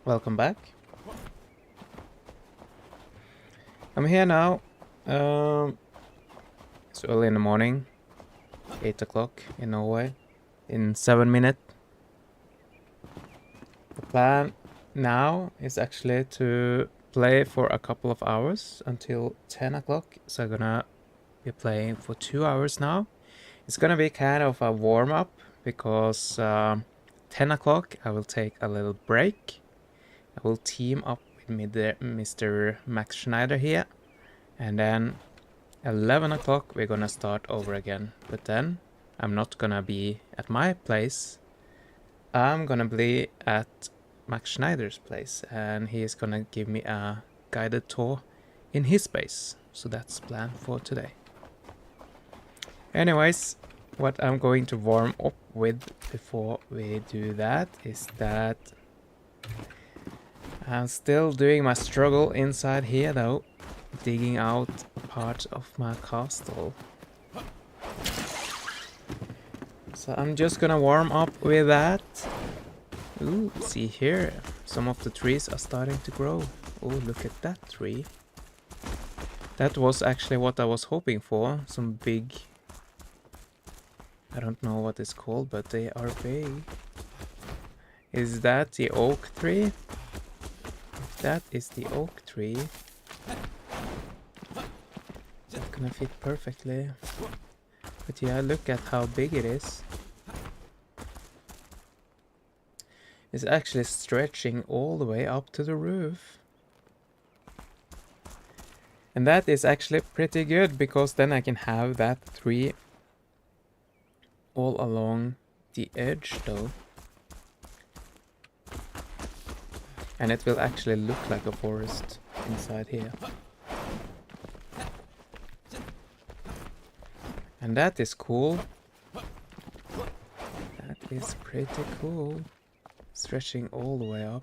Welcome back. I'm here now. It's early in the morning, 8 o'clock in Norway, in 7 minutes. The plan now is actually to play for a couple of hours until 10 o'clock. So I'm gonna be playing for 2 hours now. It's gonna be kind of a warm-up because 10 o'clock I will take a little break. I will team up with Mr. Max Schneider here, and then 11 o'clock we're gonna start over again. But then I'm not gonna be at my place. I'm gonna be at Max Schneider's place, and he is gonna give me a guided tour in his base. So that's the plan for today. Anyways, what I'm going to warm up with before we do that is that I'm still doing my struggle inside here though, digging out part of my castle. So I'm just gonna warm up with that. Ooh, see here, some of the trees are starting to grow. Oh, look at that tree. That was actually what I was hoping for, some big... I don't know what it's called, but they are big. Is that the oak tree? That is the oak tree. That's gonna fit perfectly. But yeah, look at how big it is. It's actually stretching all the way up to the roof. And that is actually pretty good, because then I can have that tree all along the edge though. And it will actually look like a forest inside here. And that is cool. That is pretty cool. Stretching all the way up.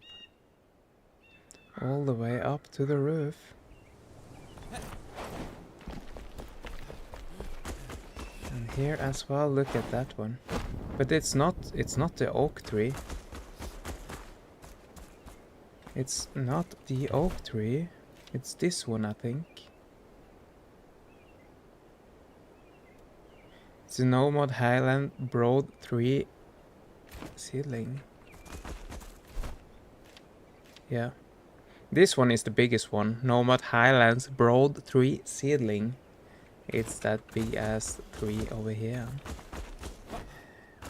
All the way up to the roof. And here as well, look at that one. But it's not the oak tree. It's not the oak tree. It's this one, I think. It's the Nomad Highland Broad Tree seedling. Yeah. This one is the biggest one. Nomad Highlands Broad Tree seedling. It's that big ass tree over here.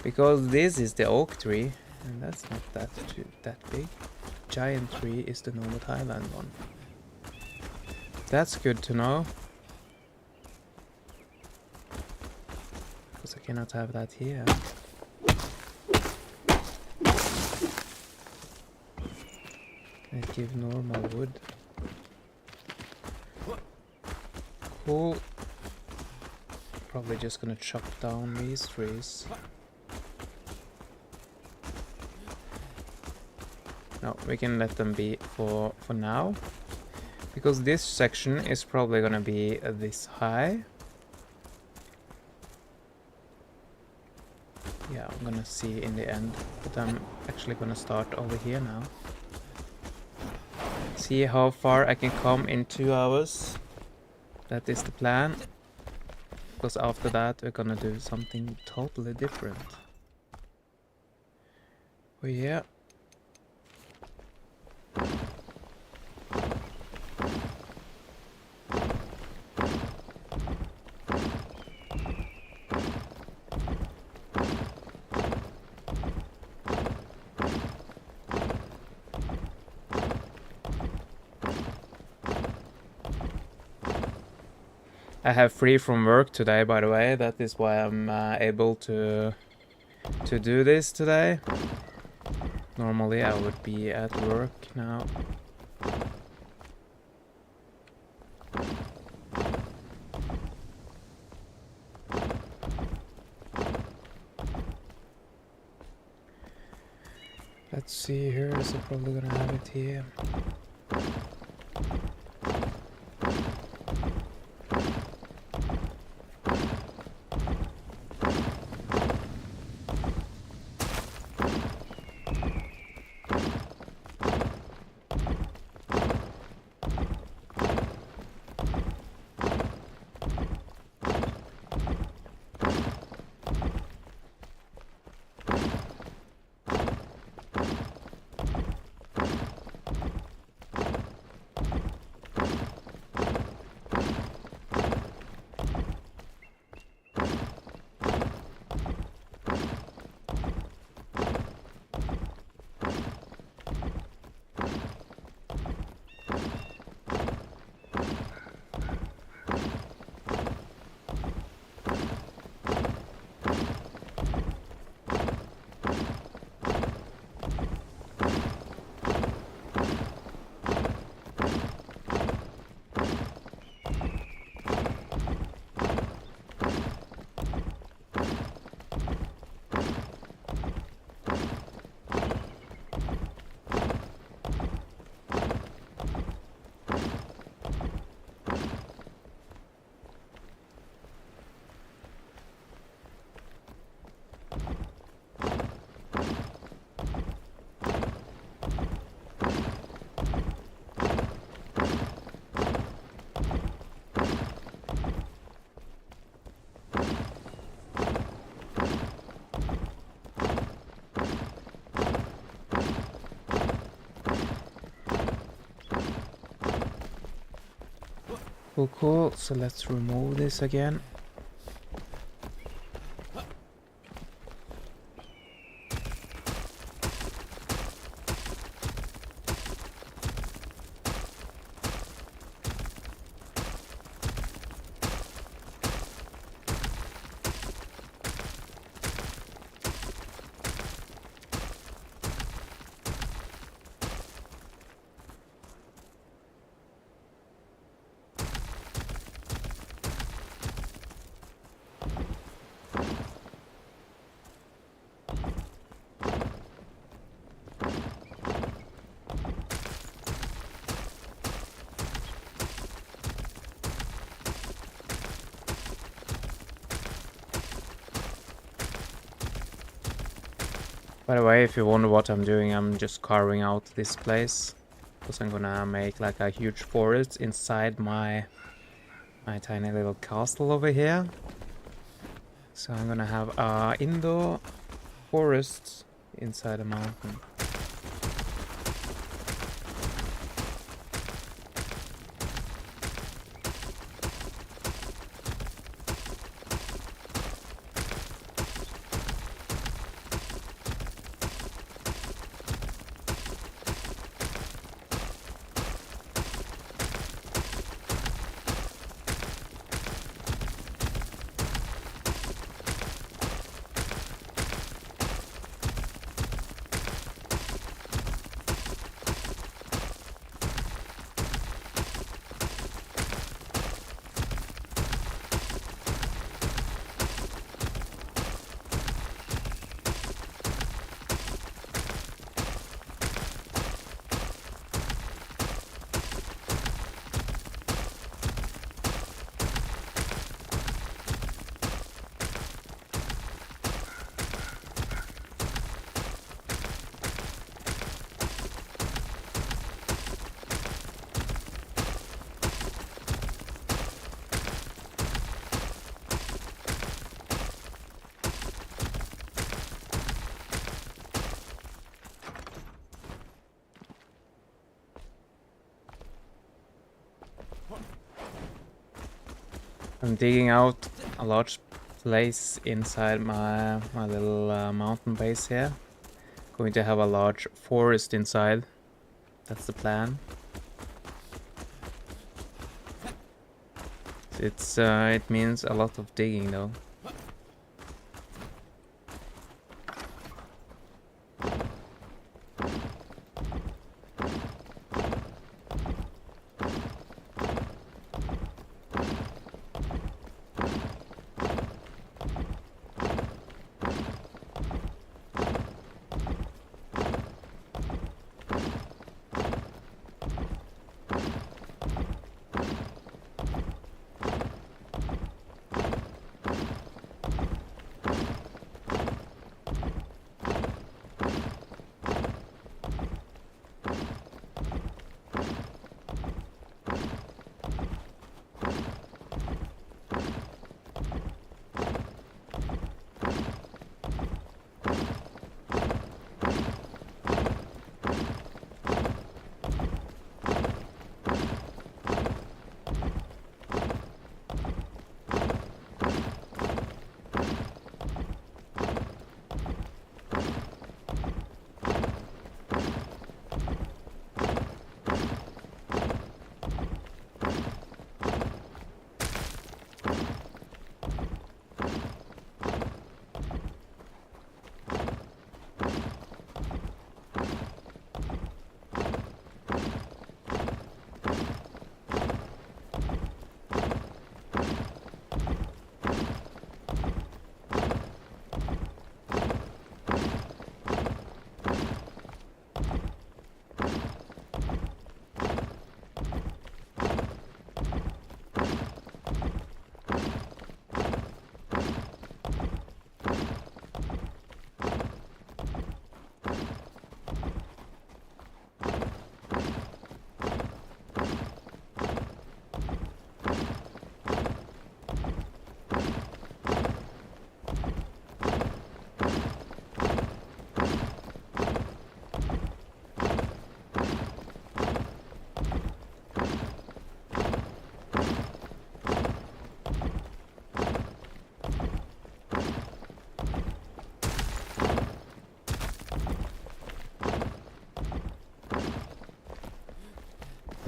Because this is the oak tree, and that's not that big. Giant tree is the Nomad Highland one. That's good to know. Because I cannot have that here. Can it give normal wood? Cool. Probably just gonna chop down these trees. No, we can let them be for now. Because this section is probably gonna be this high. Yeah, I'm gonna see in the end. But I'm actually gonna start over here now. See how far I can come in 2 hours. That is the plan. Because after that we're gonna do something totally different. Oh yeah. I have free from work today, by the way. That is why I'm able to do this today. Normally I would be at work now. Let's see here, so probably gonna have it here. Cool, cool. So let's remove this again. By the way, if you wonder what I'm doing, I'm just carving out this place. Because I'm gonna make like a huge forest inside my tiny little castle over here. So I'm gonna have a indoor forest inside a mountain. I'm digging out a large place inside my little mountain base here. Going to have a large forest inside. That's the plan. It means a lot of digging though.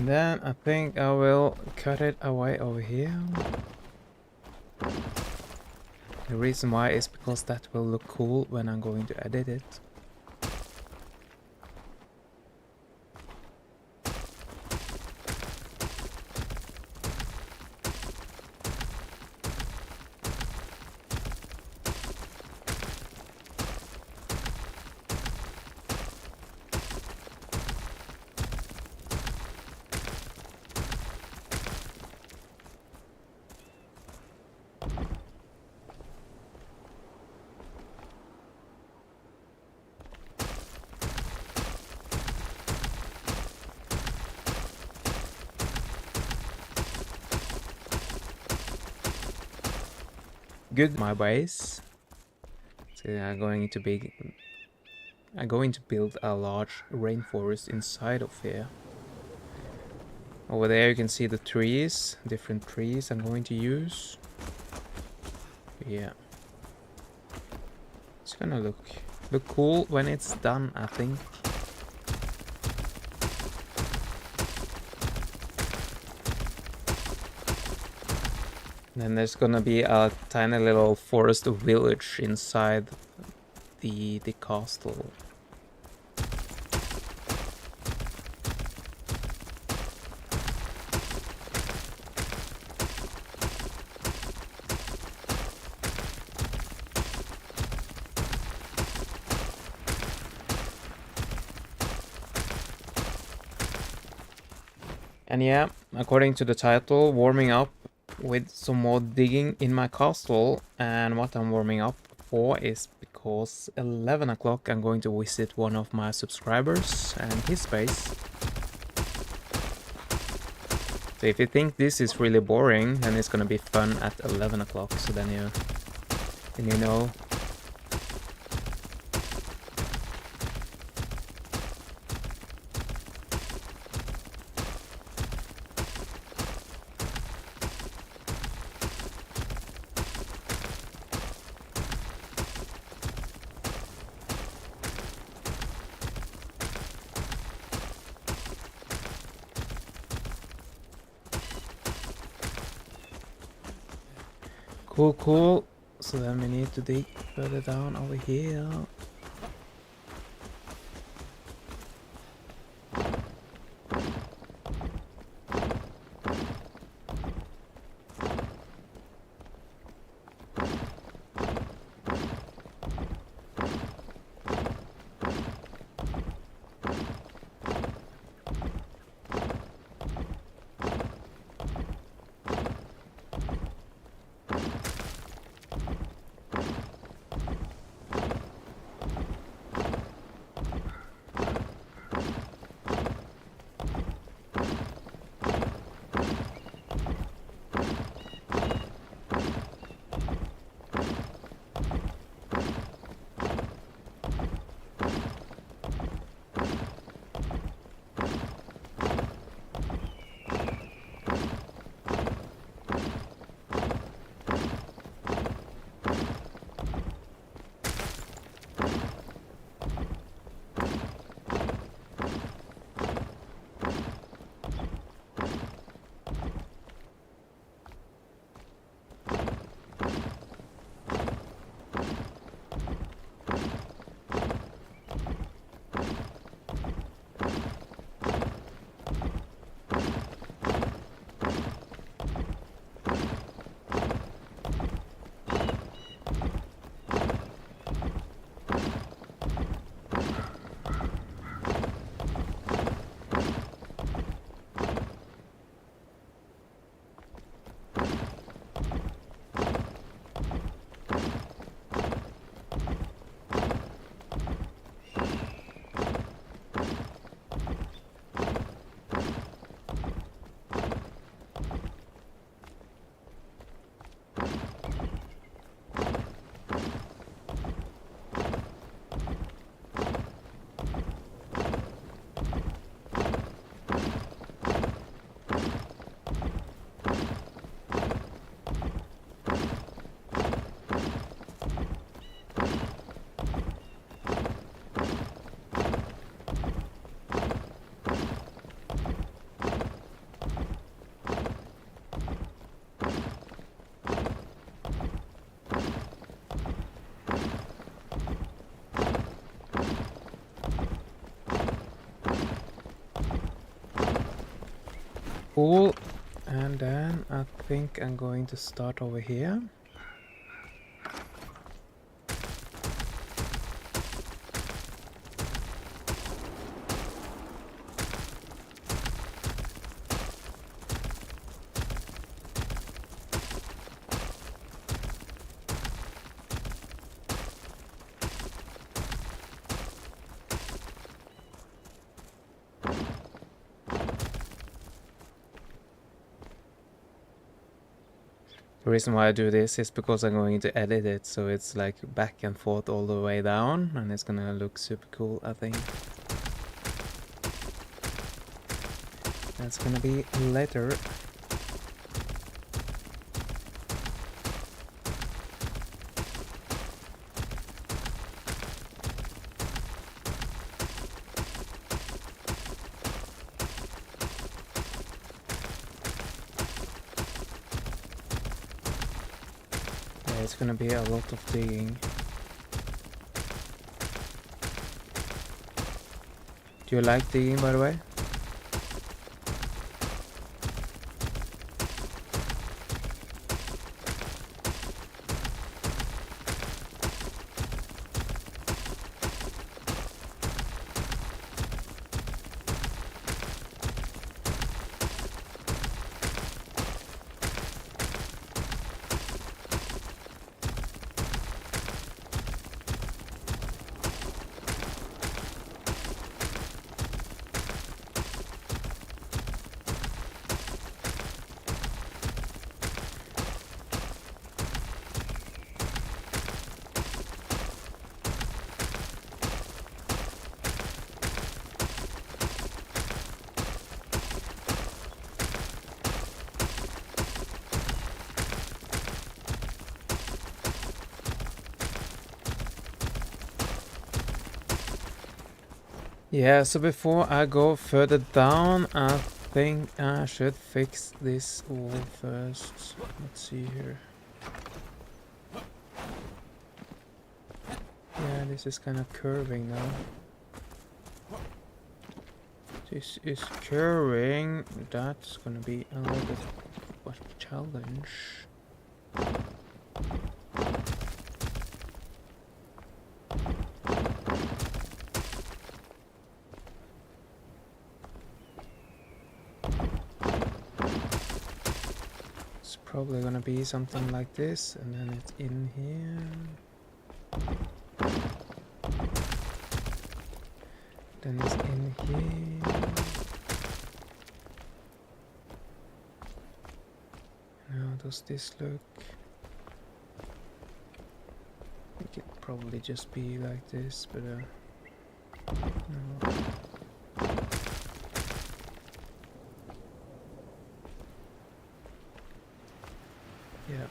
And then I think I will cut it away over here. The reason why is because that will look cool when I'm going to edit it. Good, my base. So I'm going to build a large rainforest inside of here. Over there you can see the trees, different trees I'm going to use. Yeah. It's gonna look cool when it's done, I think. Then there's gonna be a tiny little forest village inside the castle. And yeah, according to the title, warming up with some more digging in my castle. And what I'm warming up for is because 11 o'clock I'm going to visit one of my subscribers and his base. So if you think this is really boring, then it's gonna be fun at 11 o'clock. So then you know. Cool. So then we need to dig further down over here. Cool. And then I think I'm going to start over here. The reason why I do this is because I'm going to edit it, so it's like back and forth all the way down, and it's gonna look super cool, I think. That's gonna be later. Yeah, it's gonna be a lot of digging. Do you like digging, by the way? Yeah, so before I go further down, I think I should fix this wall first. Let's see here. Yeah, this is kind of curving now. This is curving. That's gonna be a little bit of a challenge. It's probably gonna be something like this, and then it's in here. Then it's in here. How does this look? It could probably just be like this, but no. Yeah.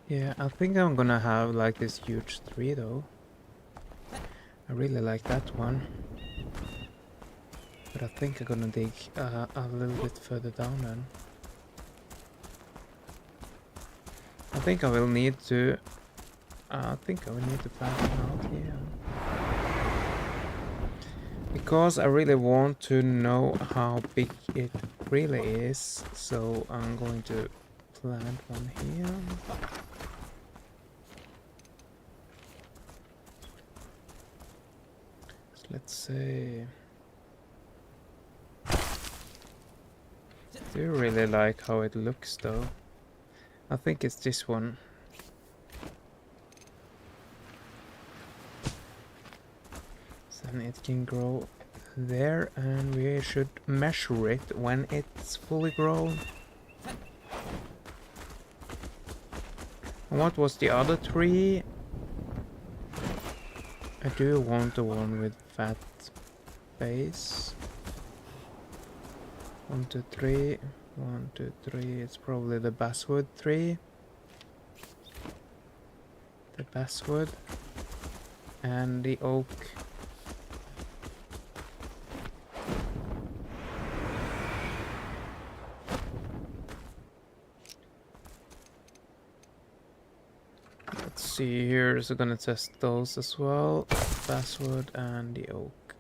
Yeah, I think I'm gonna have like this huge tree though. I really like that one. But I think I'm gonna dig a little bit further down then. I think I will need to plant them out here. Because I really want to know how big it really is, so I'm going to plant one here. So let's say, I do really like how it looks though. I think it's this one. Then it can grow there, and we should measure it when it's fully grown. And what was the other tree? I do want the one with fat base. 1, 2, 3. 1, 2, 3. It's probably the basswood tree. The basswood. And the oak. Let's see here, so gonna test those as well. Basswood and the oak.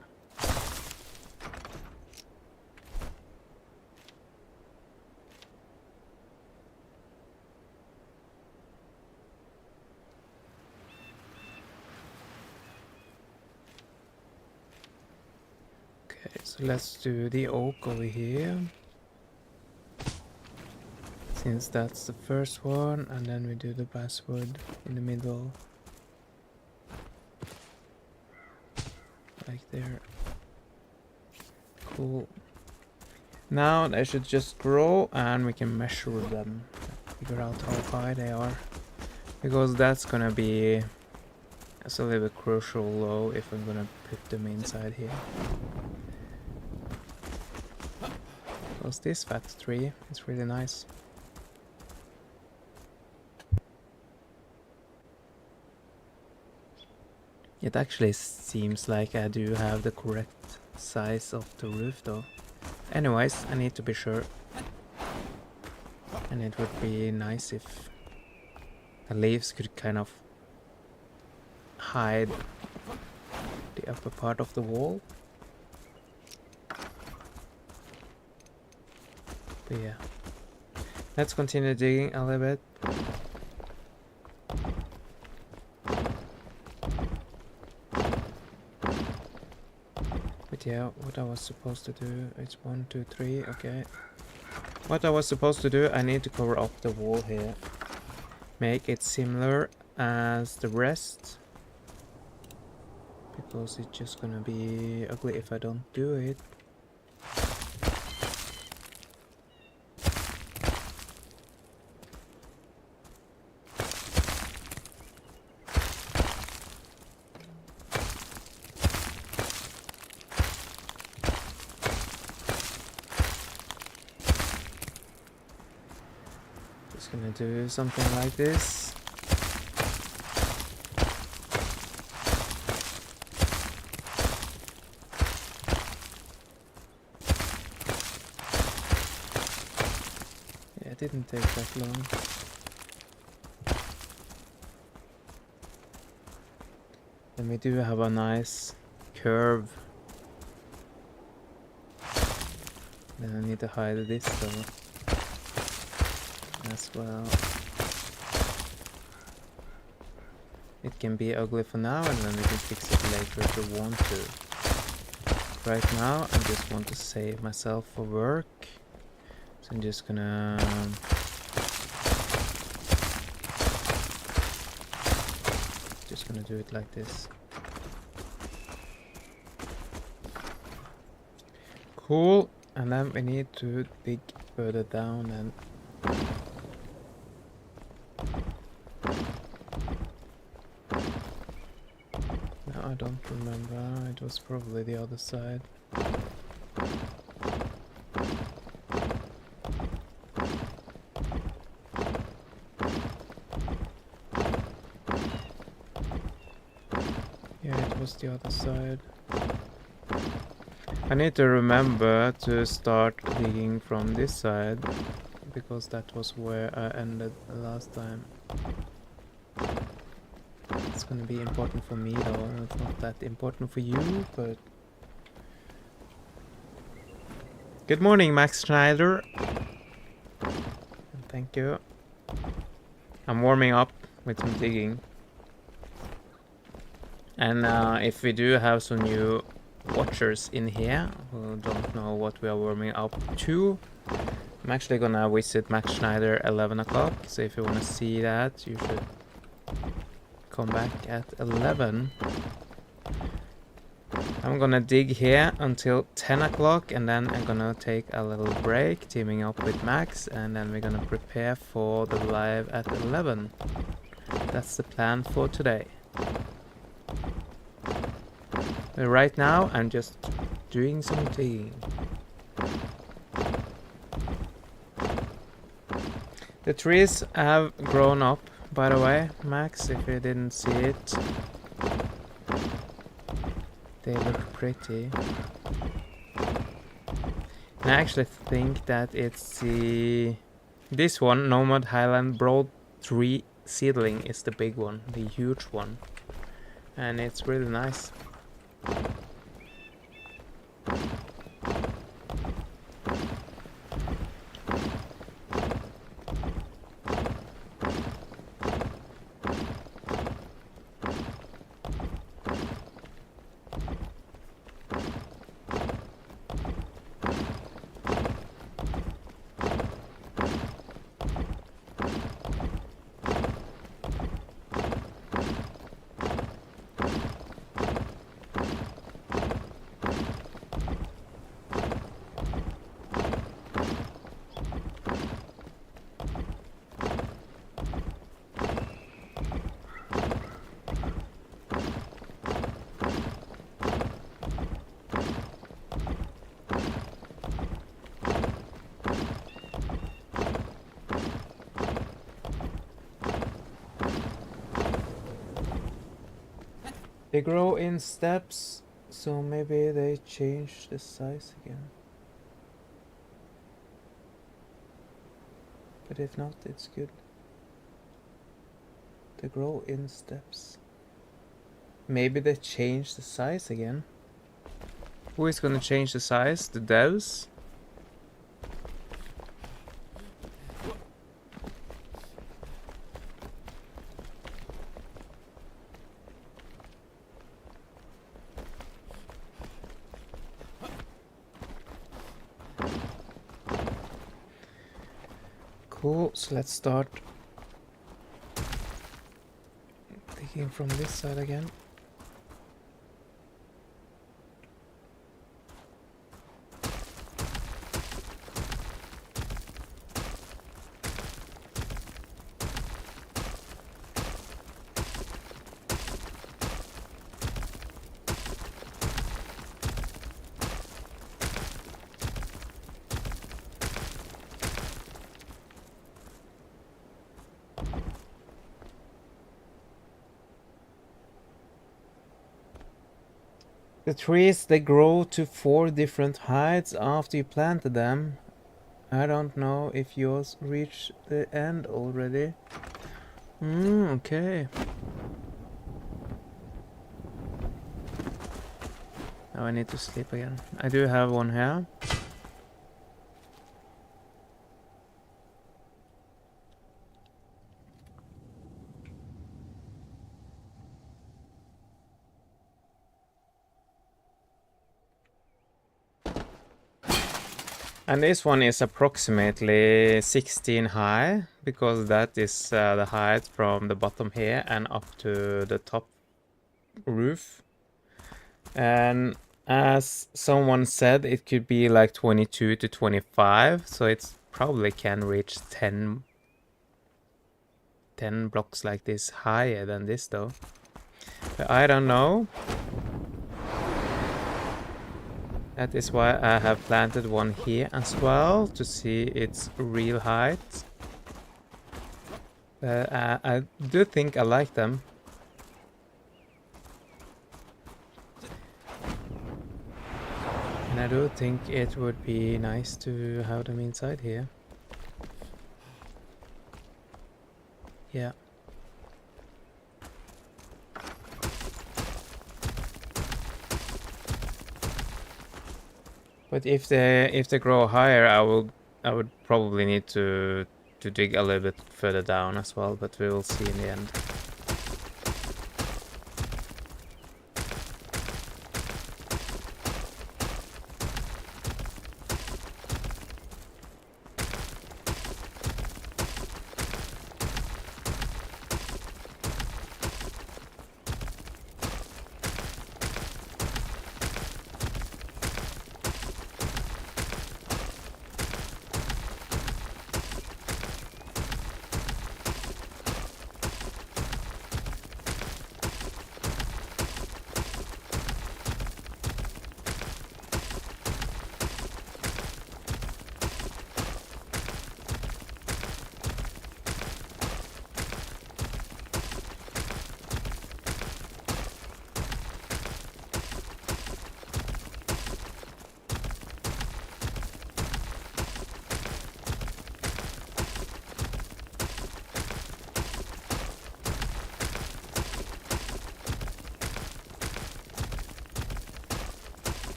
Okay, so let's do the oak over here. Since that's the first one, and then we do the basswood in the middle. Like there. Cool. Now they should just grow and we can measure them. Figure out how high they are. Because that's gonna be a little bit crucial though if I'm gonna put them inside here. Because this fat tree is really nice. It actually seems like I do have the correct size of the roof though. Anyways, I need to be sure. And it would be nice if the leaves could kind of hide the upper part of the wall. But yeah. Let's continue digging a little bit. But yeah, what I was supposed to do, it's 1, 2, 3, okay. What I was supposed to do, I need to cover up the wall here. Make it similar as the rest. Because it's just gonna be ugly if I don't do it. Just gonna do something like this. Yeah, it didn't take that long. And we do have a nice curve. Then I need to hide this though. As well. It can be ugly for now and then we can fix it later if we want to. Right now I just want to save myself for work. So I'm just gonna do it like this. Cool. And then we need to dig further down and I don't remember, it was probably the other side. Yeah, it was the other side. I need to remember to start digging from this side, because that was where I ended last time. It's gonna be important for me though, it's not that important for you, but... Good morning, Max Schneider! Thank you. I'm warming up with some digging. And if we do have some new watchers in here who don't know what we are warming up to, I'm actually gonna visit Max Schneider 11 o'clock, so if you wanna see that, you should come back at 11. I'm gonna dig here until 10 o'clock and then I'm gonna take a little break, teaming up with Max, and then we're gonna prepare for the live at 11. That's the plan for today. But right now I'm just doing some digging. The trees have grown up, by the way, Max, if you didn't see it. They look pretty. And I actually think that it's this one, Nomad Highland Broad Tree seedling is the big one, the huge one, and it's really nice. They grow in steps, so maybe they change the size again. But if not, it's good. They grow in steps. Maybe they change the size again. Who is gonna change the size? The devs? Cool, so let's start digging from this side again. The trees, they grow to 4 different heights after you planted them. I don't know if yours reached the end already. Okay. Now I need to sleep again. I do have one here. And this one is approximately 16 high, because that is the height from the bottom here and up to the top roof. And as someone said, it could be like 22 to 25, so it's probably can reach 10 blocks like this higher than this though. But I don't know. That is why I have planted one here as well, to see its real height. I do think I like them. And I do think it would be nice to have them inside here. Yeah. But if they grow higher, I would probably need to dig a little bit further down as well, but we will see in the end.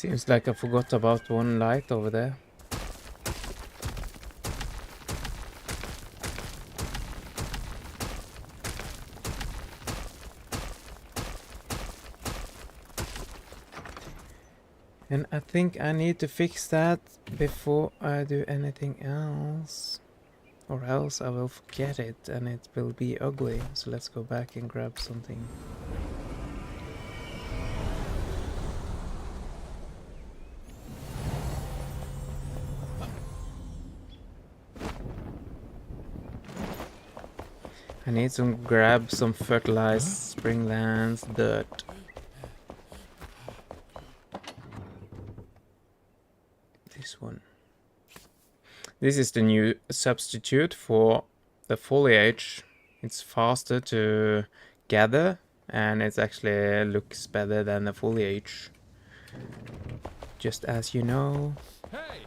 Seems like I forgot about one light over there. And I think I need to fix that before I do anything else. Or else I will forget it and it will be ugly. So let's go back and grab something. I need to grab some fertilized springlands dirt. This one. This is the new substitute for the foliage. It's faster to gather and it actually looks better than the foliage. Just as you know. Hey!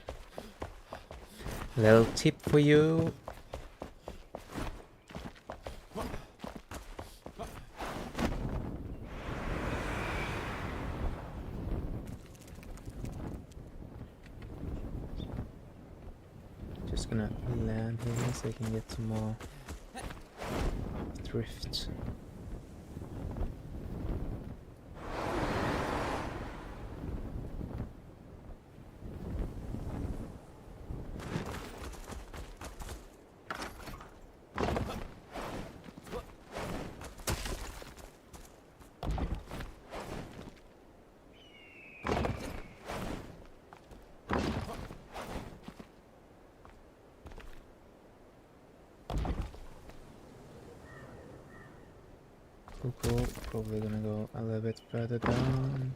Little tip for you. Just gonna land here so I can get some more thrift. Cool. Probably gonna go a little bit further down.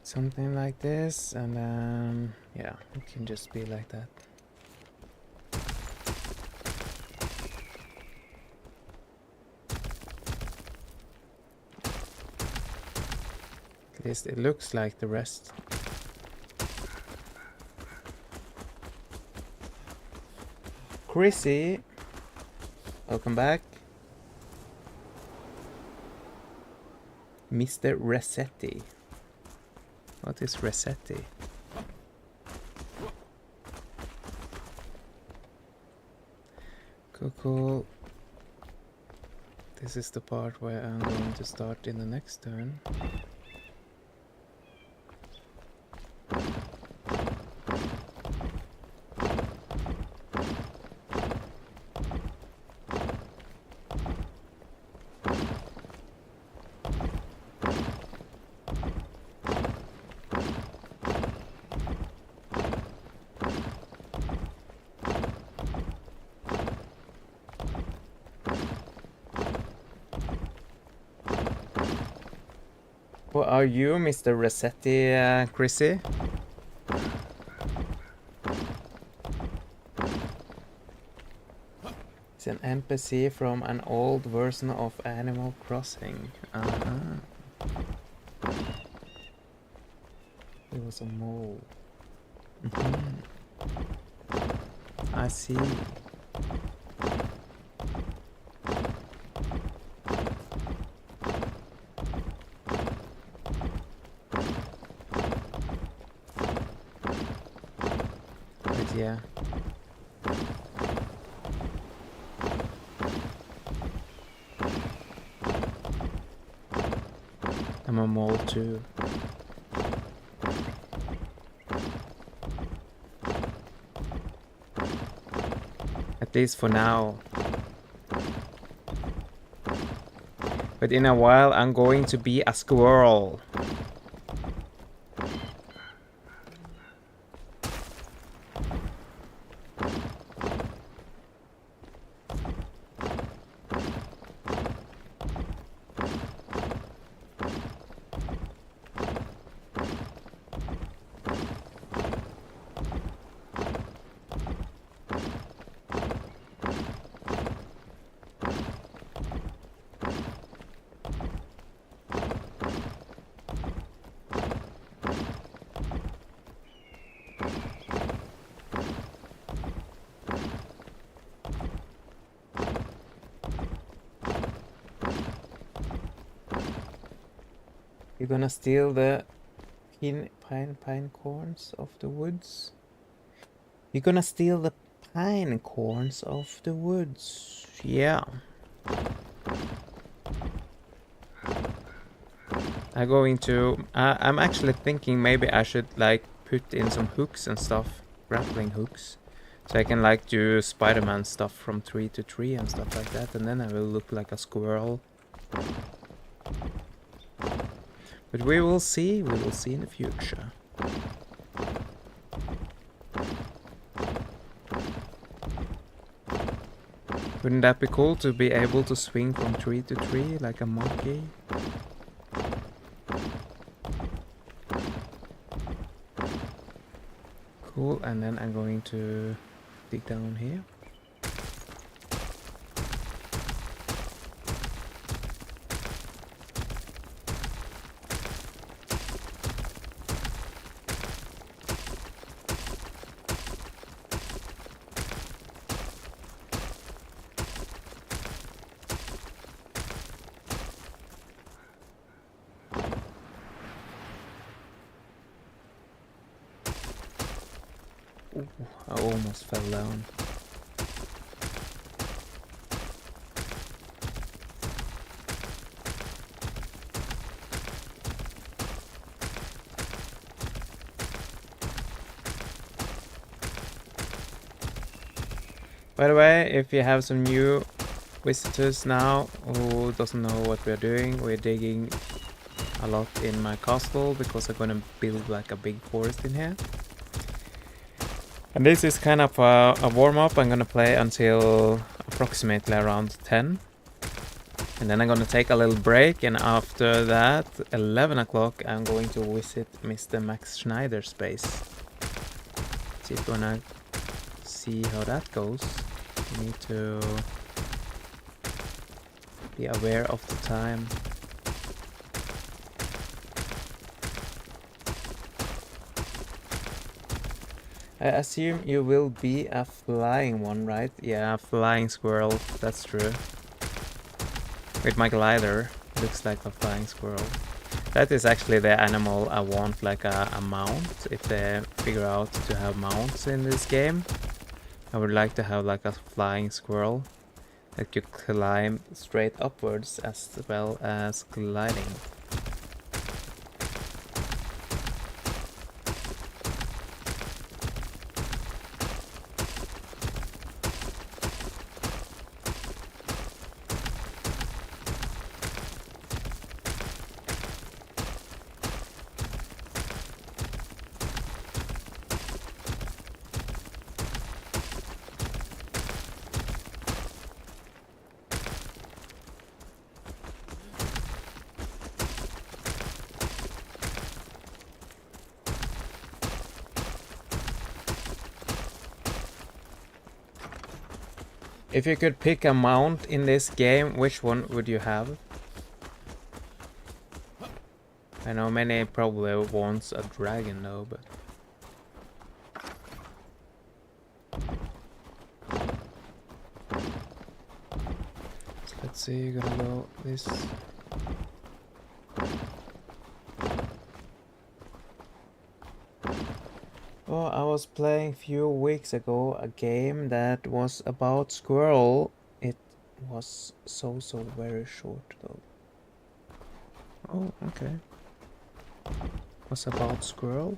Something like this, and then yeah, it can just be like that. At least it looks like the rest. Chrissy, welcome back. Mr. Resetti. What is Resetti? Cool. This is the part where I'm going to start in the next turn. What are you, Mr. Resetti, Chrissy? It's an NPC from an old version of Animal Crossing. It was a mole. I see. Yeah. I'm a mole too. At least for now. But in a while I'm going to be a squirrel. You're gonna steal the pine corns of the woods. You're gonna steal the pine corns of the woods. Yeah. I'm actually thinking maybe I should like put in some hooks and stuff, grappling hooks, so I can like do Spider-Man stuff from tree to tree and stuff like that, and then I will look like a squirrel. But we will see in the future. Wouldn't that be cool to be able to swing from tree to tree like a monkey? Cool, and then I'm going to dig down here. Ooh, I almost fell down. By the way, if you have some new visitors now who doesn't know what we're doing, we're digging a lot in my castle because I'm gonna build like a big forest in here. And this is kind of a warm-up. I'm gonna play until approximately around 10. And then I'm gonna take a little break, and after that, 11 o'clock, I'm going to visit Mr. Max Schneider's base. So if you wanna see how that goes, you need to be aware of the time. I assume you will be a flying one, right? Yeah, a flying squirrel, that's true. With my glider, looks like a flying squirrel. That is actually the animal I want, like a mount. If they figure out to have mounts in this game, I would like to have like a flying squirrel that could climb straight upwards as well as gliding. If you could pick a mount in this game, which one would you have? I know many probably wants a dragon though, but... So let's see, you're gonna go this... Oh, I was playing a few weeks ago a game that was about squirrel. It was so very short though. Oh, okay. Was about squirrel.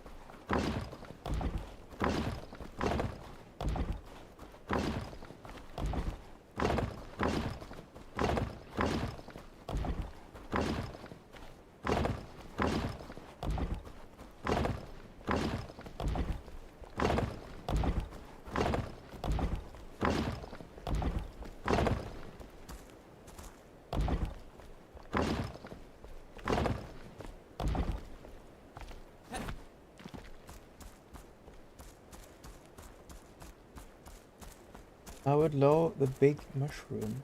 I would love the big mushroom.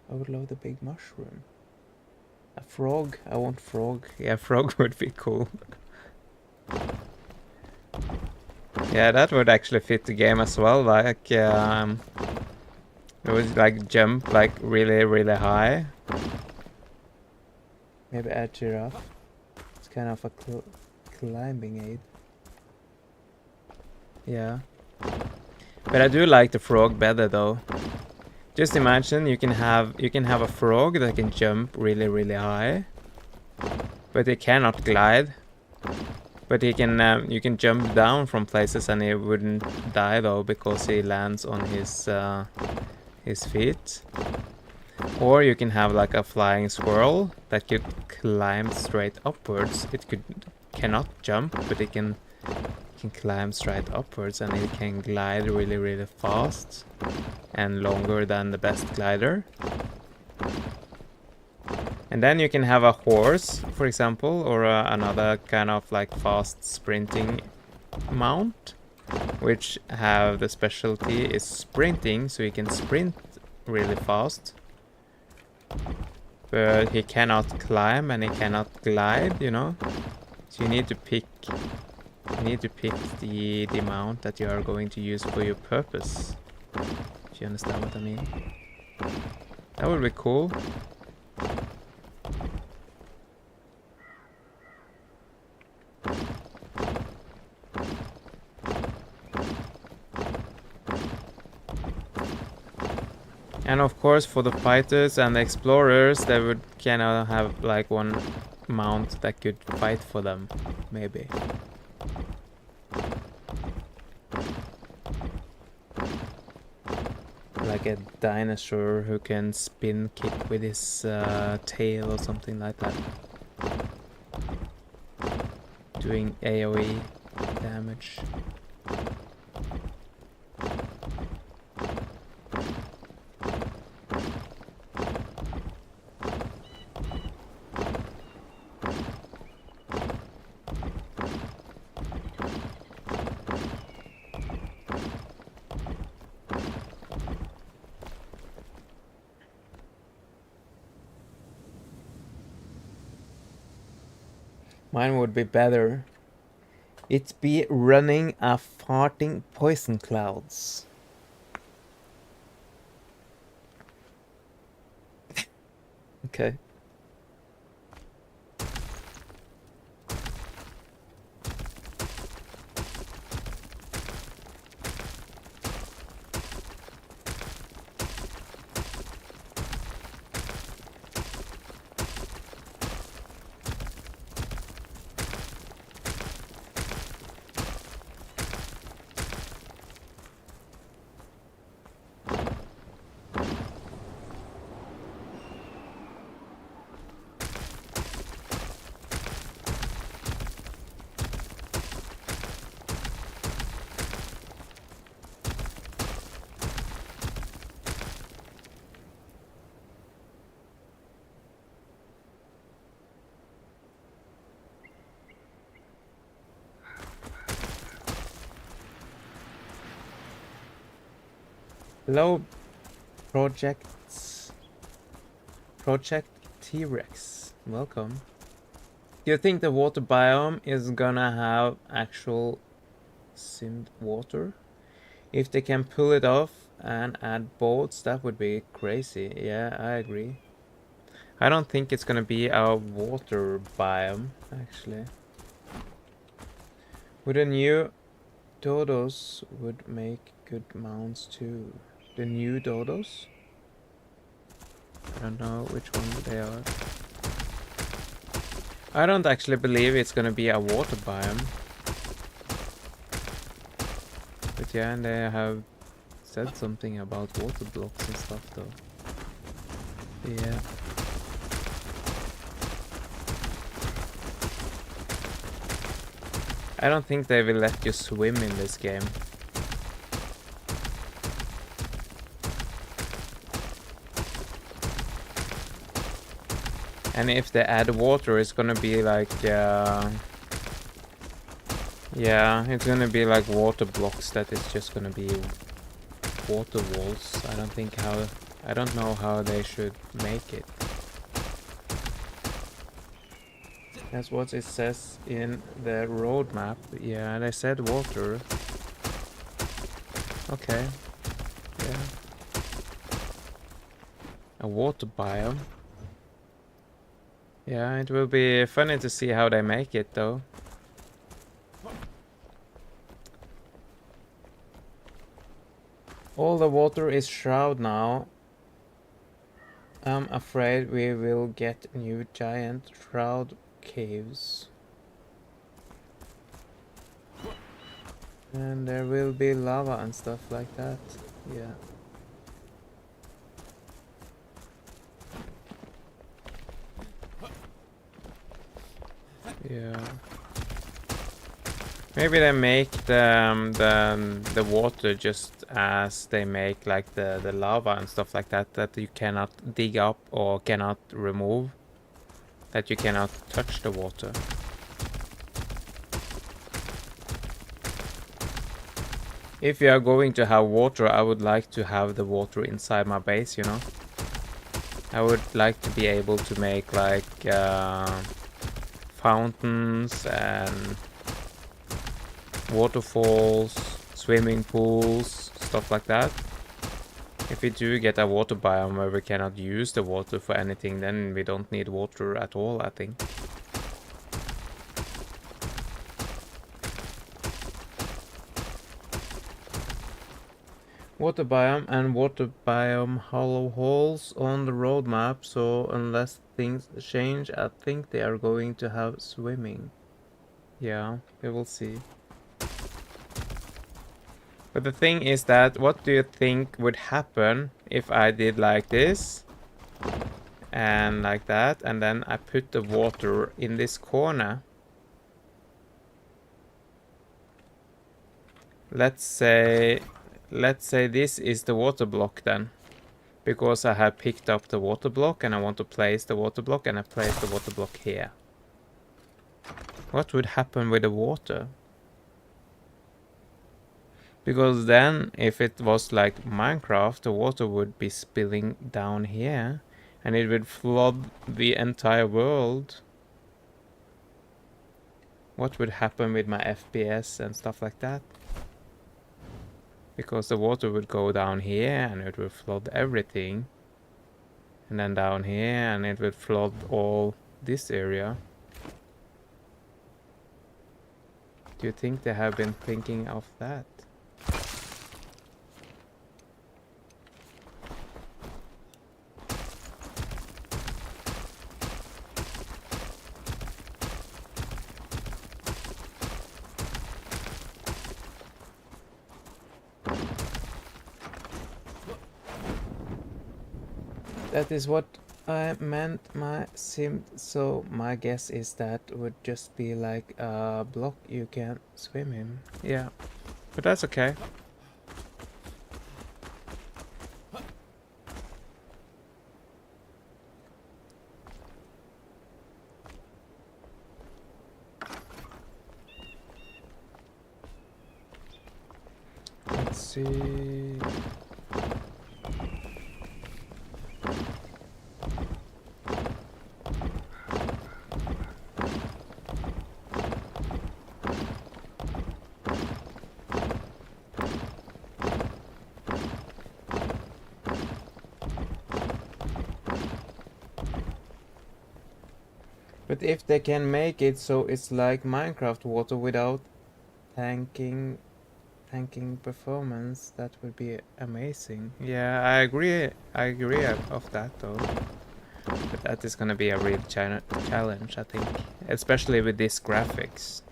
I would love the big mushroom. A frog? I want frog. Yeah, frog would be cool. Yeah, that would actually fit the game as well. Like, it would like jump like really high. Maybe add giraffe. It's kind of a climbing aid. Yeah. But I do like the frog better though. Just imagine you can have a frog that can jump really, really high. But it cannot glide. But he can you can jump down from places and he wouldn't die though because he lands on his feet. Or you can have like a flying squirrel that could climb straight upwards. It cannot jump, but it can climb straight upwards and it can glide really, really fast and longer than the best glider. And then you can have a horse, for example, or another kind of like fast sprinting mount, which have the specialty is sprinting, so he can sprint really fast. But he cannot climb and he cannot glide, you know. So you need to pick the mount that you are going to use for your purpose. Do you understand what I mean? That would be cool. And of course for the fighters and the explorers, they would kind of have like one mount that could fight for them, maybe. Like a dinosaur who can spin kick with his tail or something like that. Doing AoE damage. Mine would be better. It'd be running a farting poison clouds. Okay. Hello, Project T-Rex. Welcome. Do you think the water biome is gonna have actual simmed water? If they can pull it off and add boats, that would be crazy. Yeah, I agree. I don't think it's gonna be a water biome, actually. With a new dodos would make good mounts too. The new dodos? I don't know which one they are. I don't actually believe it's gonna be a water biome. But yeah, and they have said something about water blocks and stuff though. Yeah. I don't think they will let you swim in this game. And if they add water, it's gonna be like, yeah, it's gonna be like water blocks that is just gonna be water walls. I don't know how they should make it. That's what it says in the roadmap. Yeah, they said water. Okay. Yeah. A water biome. Yeah, it will be funny to see how they make it though. All the water is shroud now. I'm afraid we will get new giant shroud caves. And there will be lava and stuff like that. Yeah. Yeah. Maybe they make the water just as they make like the lava and stuff like that, that you cannot dig up or cannot remove. That you cannot touch the water. If you are going to have water, I would like to have the water inside my base, you know. I would like to be able to make like fountains and waterfalls, swimming pools, stuff like that. If we do get a water biome where we cannot use the water for anything, then we don't need water at all, I think. Water biome and water biome hollow holes on the roadmap, so unless things change, I think they are going to have swimming. Yeah, we will see. But the thing is that, what do you think would happen if I did like this and like that, and then I put the water in this corner? Let's say this is the water block then, because I have picked up the water block and I want to place the water block, and I place the water block here. What would happen with the water? Because then, if it was like Minecraft, the water would be spilling down here, and it would flood the entire world. What would happen with my FPS and stuff like that? Because the water would go down here, and it would flood everything. And then down here, and it would flood all this area. Do you think they have been thinking of that? That is what I meant my sim, so my guess is that would just be like a block you can swim in. Yeah, but that's okay. Let's see. But if they can make it so it's like Minecraft water without tanking performance, that would be amazing. Yeah, I agree of that though. But that is gonna be a real challenge, I think. Especially with these graphics.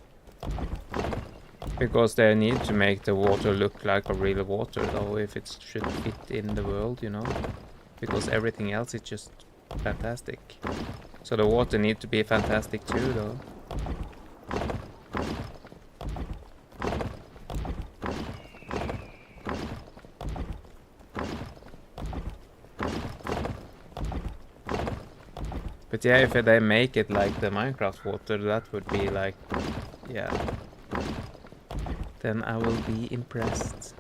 Because they need to make the water look like a real water though, if it should fit in the world, you know. Because everything else is just fantastic. So the water needs to be fantastic too though. But yeah, if they make it like the Minecraft water, that would be like, yeah. Then I will be impressed.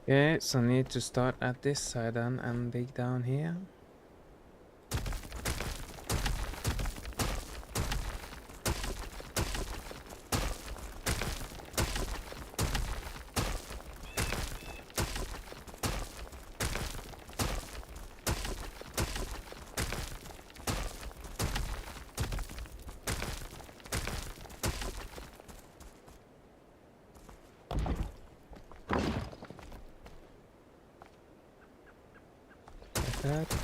Okay, so need to start at this side then and dig down here. Like that.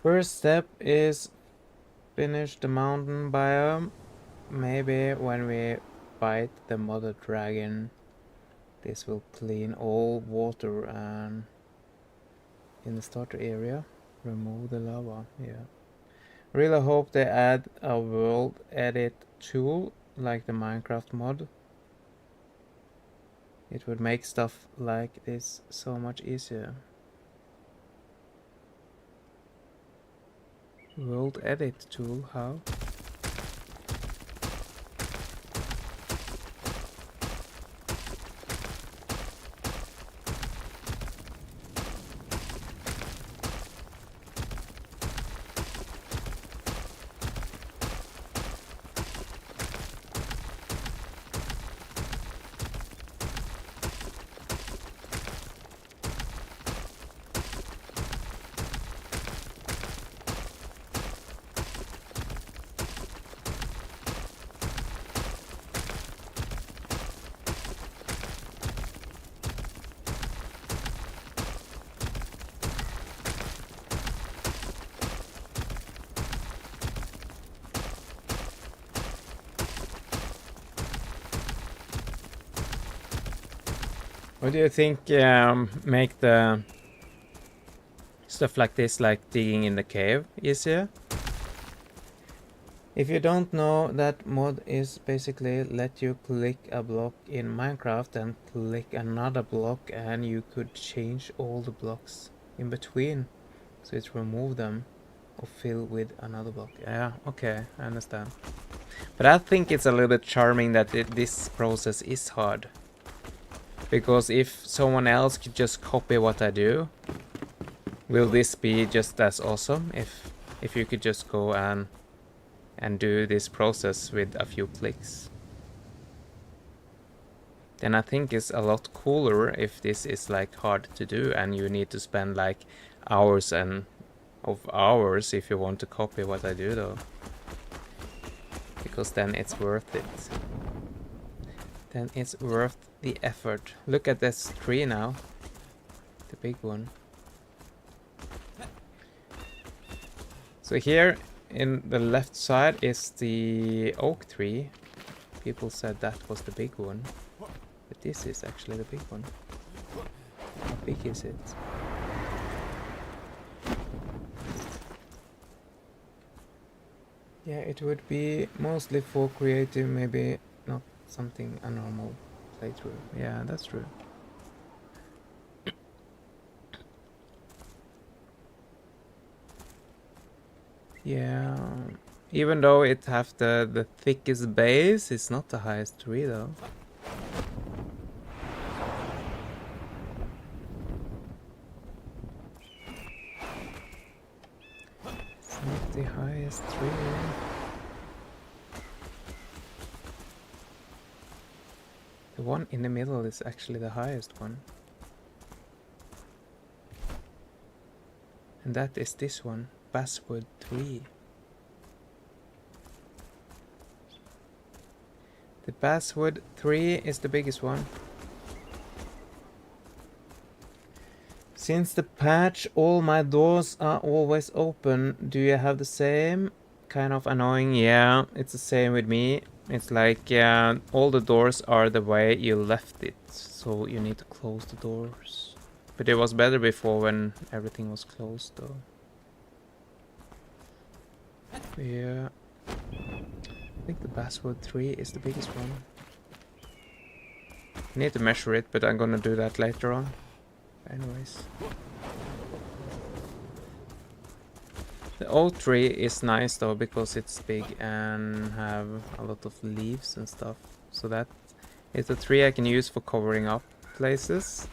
First step is finish the mountain biome. Maybe when we fight the mother dragon, this will clean all water and in the starter area, remove the lava. Yeah. Really hope they add a world edit tool like the Minecraft mod. It would make stuff like this so much easier. World edit tool, how? What do you think make the stuff like this, like digging in the cave, easier? If you don't know, that mod is basically let you click a block in Minecraft and click another block and you could change all the blocks in between. So it's remove them or fill with another block. Yeah, okay, I understand. But I think it's a little bit charming that this process is hard. Because if someone else could just copy what I do, will this be just as awesome if you could just go and do this process with a few clicks? Then I think it's a lot cooler if this is like hard to do and you need to spend like hours and of hours if you want to copy what I do though. Because then it's worth it. Then it's worth the effort. Look at this tree now. The big one. So here in the left side is the oak tree. People said that was the big one. But this is actually the big one. How big is it? Yeah, it would be mostly for creative, maybe not something a normal playthrough. Yeah, that's true. Yeah, even though it have the thickest base, it's not the highest tree though. It's not the highest tree. The one in the middle is actually the highest one. And that is this one, Basswood 3. The Basswood 3 is the biggest one. Since the patch, all my doors are always open. Do you have the same? Kind of annoying. Yeah, it's the same with me. It's like, yeah, all the doors are the way you left it. So you need to close the doors. But it was better before when everything was closed though. Yeah. I think the basswood 3 is the biggest one. I need to measure it, but I'm gonna do that later on. Anyways. The oak tree is nice though because it's big and have a lot of leaves and stuff. So that is a tree I can use for covering up places.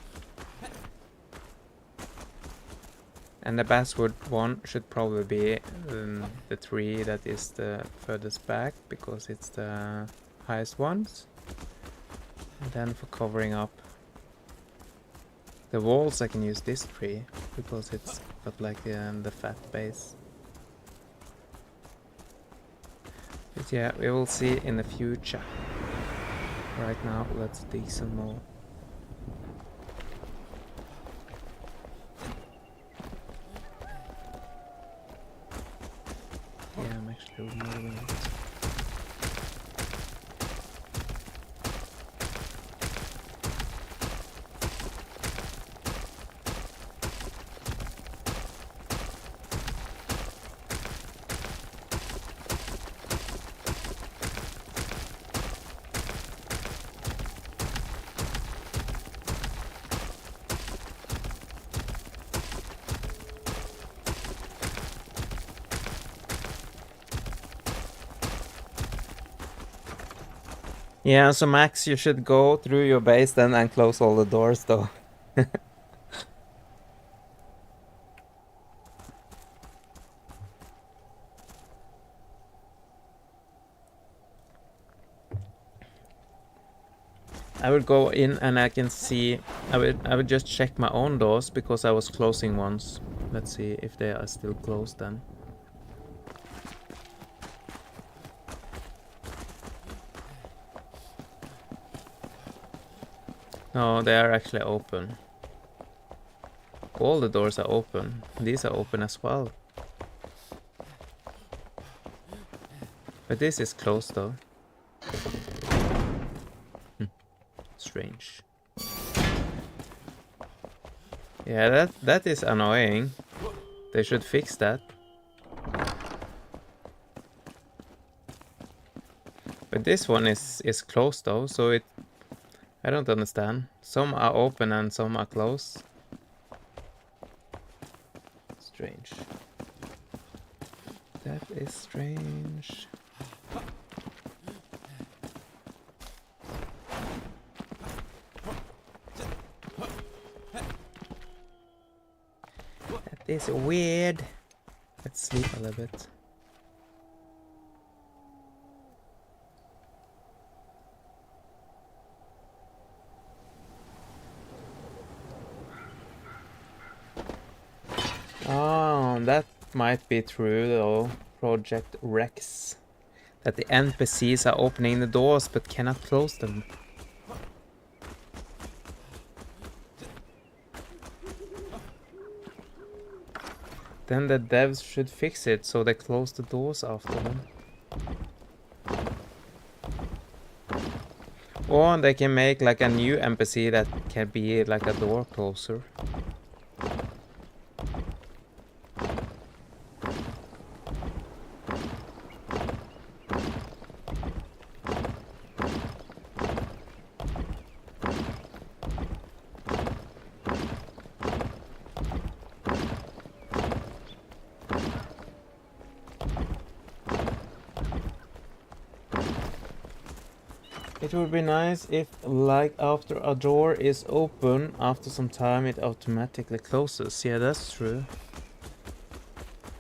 And the basswood one should probably be the tree that is the furthest back because it's the highest ones. And then for covering up the walls I can use this tree because it's got like the fat base. But yeah, we will see in the future. Right now, let's dig some more. Yeah, I'm actually removing it. Yeah, so Max, you should go through your base then and close all the doors though. I would go in and I can see, I would just check my own doors because I was closing ones. Let's see if they are still closed then. No, they are actually open. All the doors are open. These are open as well. But this is closed though. Strange. Yeah, that is annoying. They should fix that. But this one is closed though, so I don't understand. Some are open and some are closed. Strange. That is strange. That is weird. Let's sleep a little bit. Oh, that might be true though. Project Rex. That the NPCs are opening the doors but cannot close them. Then the devs should fix it so they close the doors after them. Or they can make like a new NPC that can be like a door closer. It would be nice if, like, after a door is open, after some time it automatically closes. Yeah, that's true.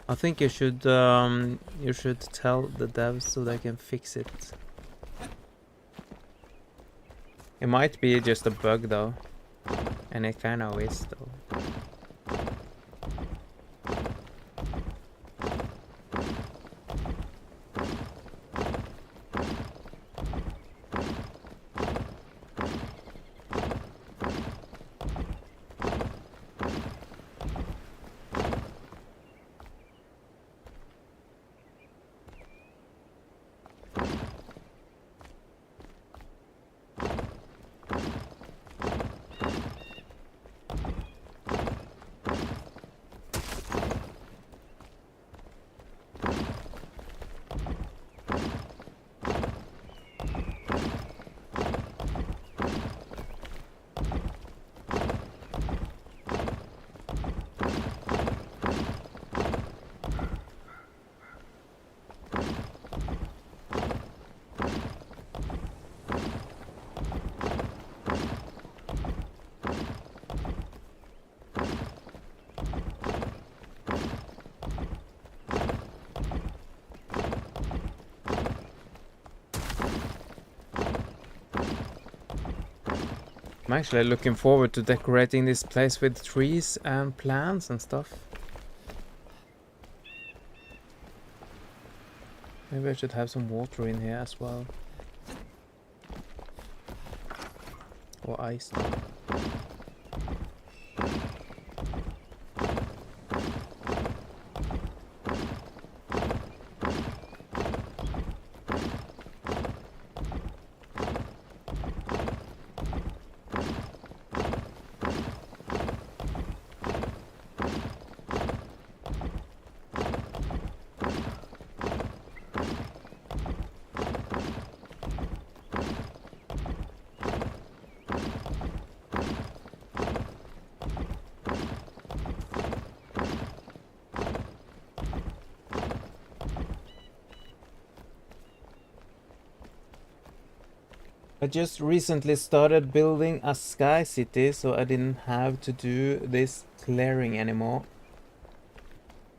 I think you should tell the devs so they can fix it. It might be just a bug though, and it kind of is though. I'm actually looking forward to decorating this place with trees and plants and stuff. Maybe I should have some water in here as well. Or ice. I just recently started building a sky city, so I didn't have to do this clearing anymore.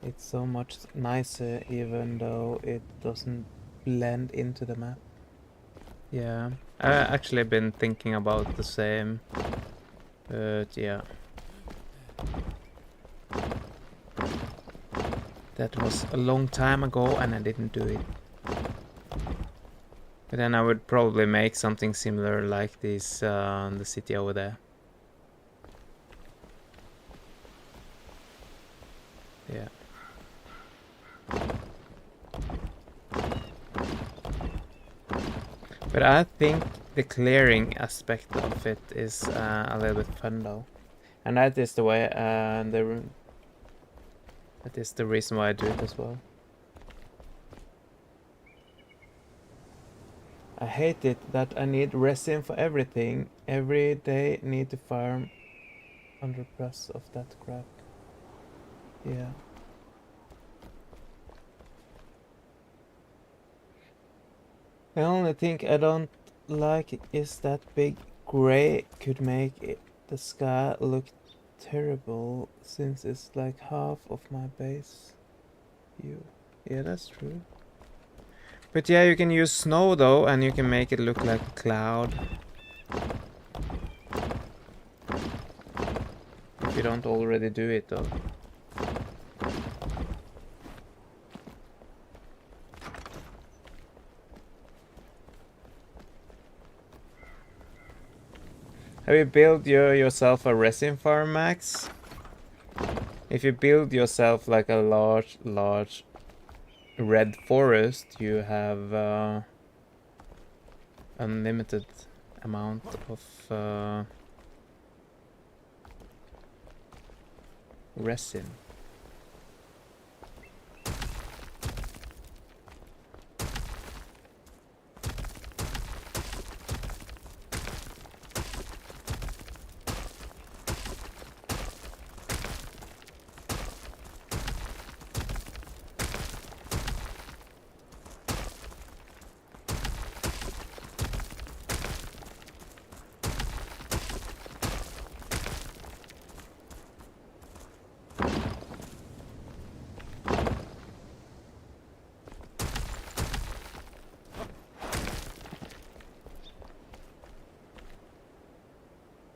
It's so much nicer, even though it doesn't blend into the map. Yeah, I actually been thinking about the same, but yeah. That was a long time ago and I didn't do it. But then I would probably make something similar like this the city over there. Yeah. But I think the clearing aspect of it is a little bit fun though. And that is the way that is the reason why I do it as well. I hate it that I need resin for everything. Every day need to farm 100+ of that crap. Yeah. The only thing I don't like is that big gray could make the sky look terrible since it's like half of my base view. Yeah, that's true. But yeah, you can use snow though, and you can make it look like a cloud. If you don't already do it though. Have you built yourself a resin farm, Max? If you build yourself like a large red forest, you have unlimited amount of resin.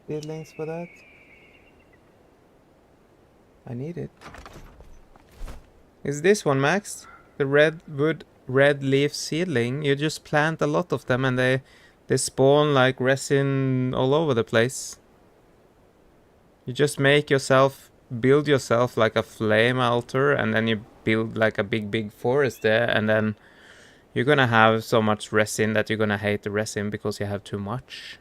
Seedlings for that? I need it. Is this one, Max? The redwood red leaf seedling? You just plant a lot of them and they spawn like resin all over the place. You just build yourself like a flame altar, and then you build like a big forest there, and then you're gonna have so much resin that you're gonna hate the resin because you have too much.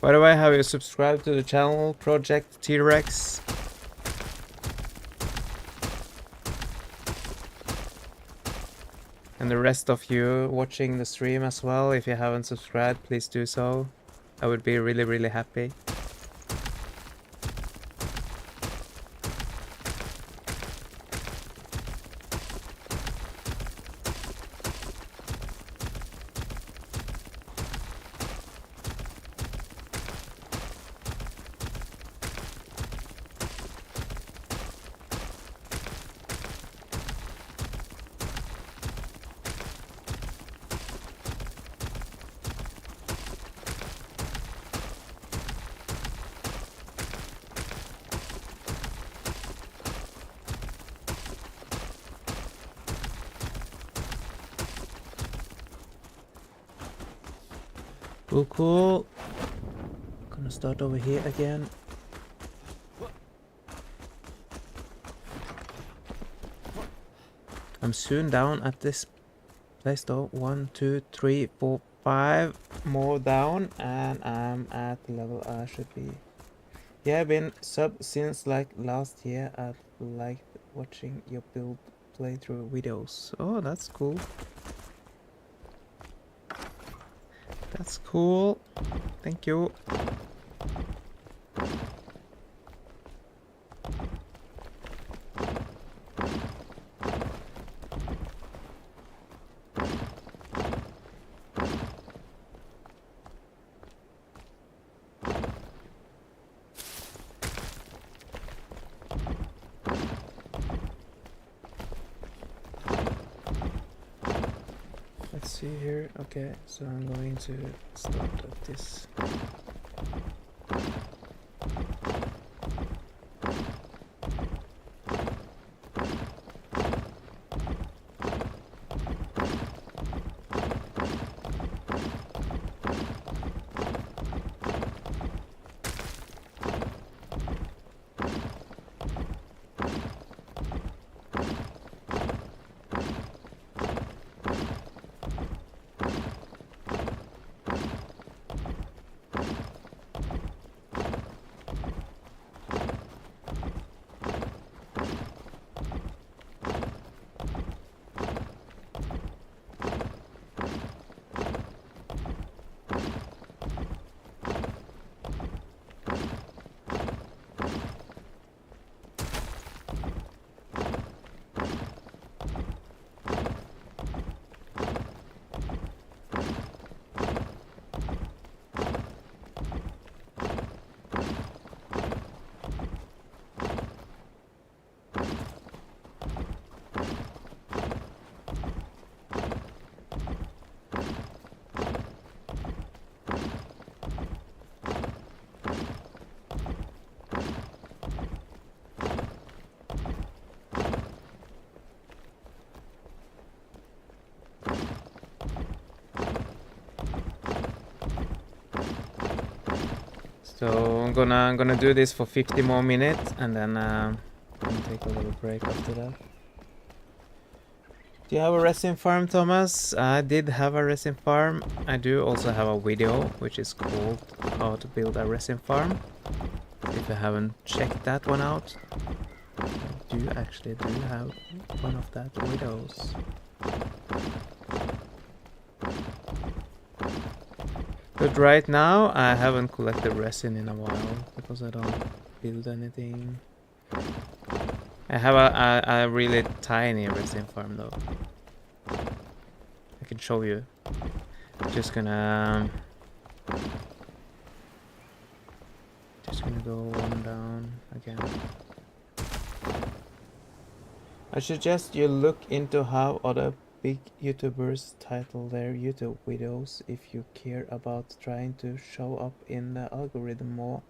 By the way, have you subscribed to the channel Project T-Rex? And the rest of you watching the stream as well, if you haven't subscribed, please do so. I would be really, really happy. Cool, cool. Gonna start over here again. I'm soon down at this place though. 1, 2, 3, 4, 5 more down, and I'm at the level I should be. Yeah, I've been sub since like last year. I liked watching your build playthrough videos. Oh, that's cool. That's cool. Thank you. Let's see here. Okay, so I'm going to start at this. So I'm gonna do this for 50 more minutes, and then I'm gonna take a little break after that. Do you have a resin farm, Thomas? I did have a resin farm. I do also have a video which is called How to Build a Resin Farm. If you haven't checked that one out, I do have one of that videos. But right now I haven't collected resin in a while because I don't build anything. I have a really tiny resin farm though. I can show you. Just gonna go one down again. I suggest you look into how other big YouTubers title their YouTube videos if you care about trying to show up in the algorithm more.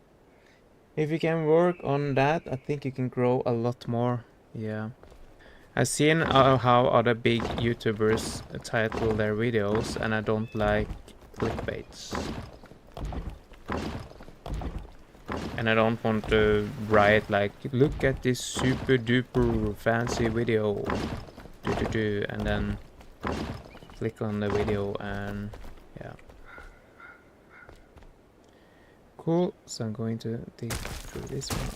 If you can work on that, I think you can grow a lot more. Yeah. I've seen how other big YouTubers title their videos, and I don't like clickbaits. And I don't want to write like, look at this super duper fancy video, and then click on the video and yeah. Cool, so I'm going to dig through this one.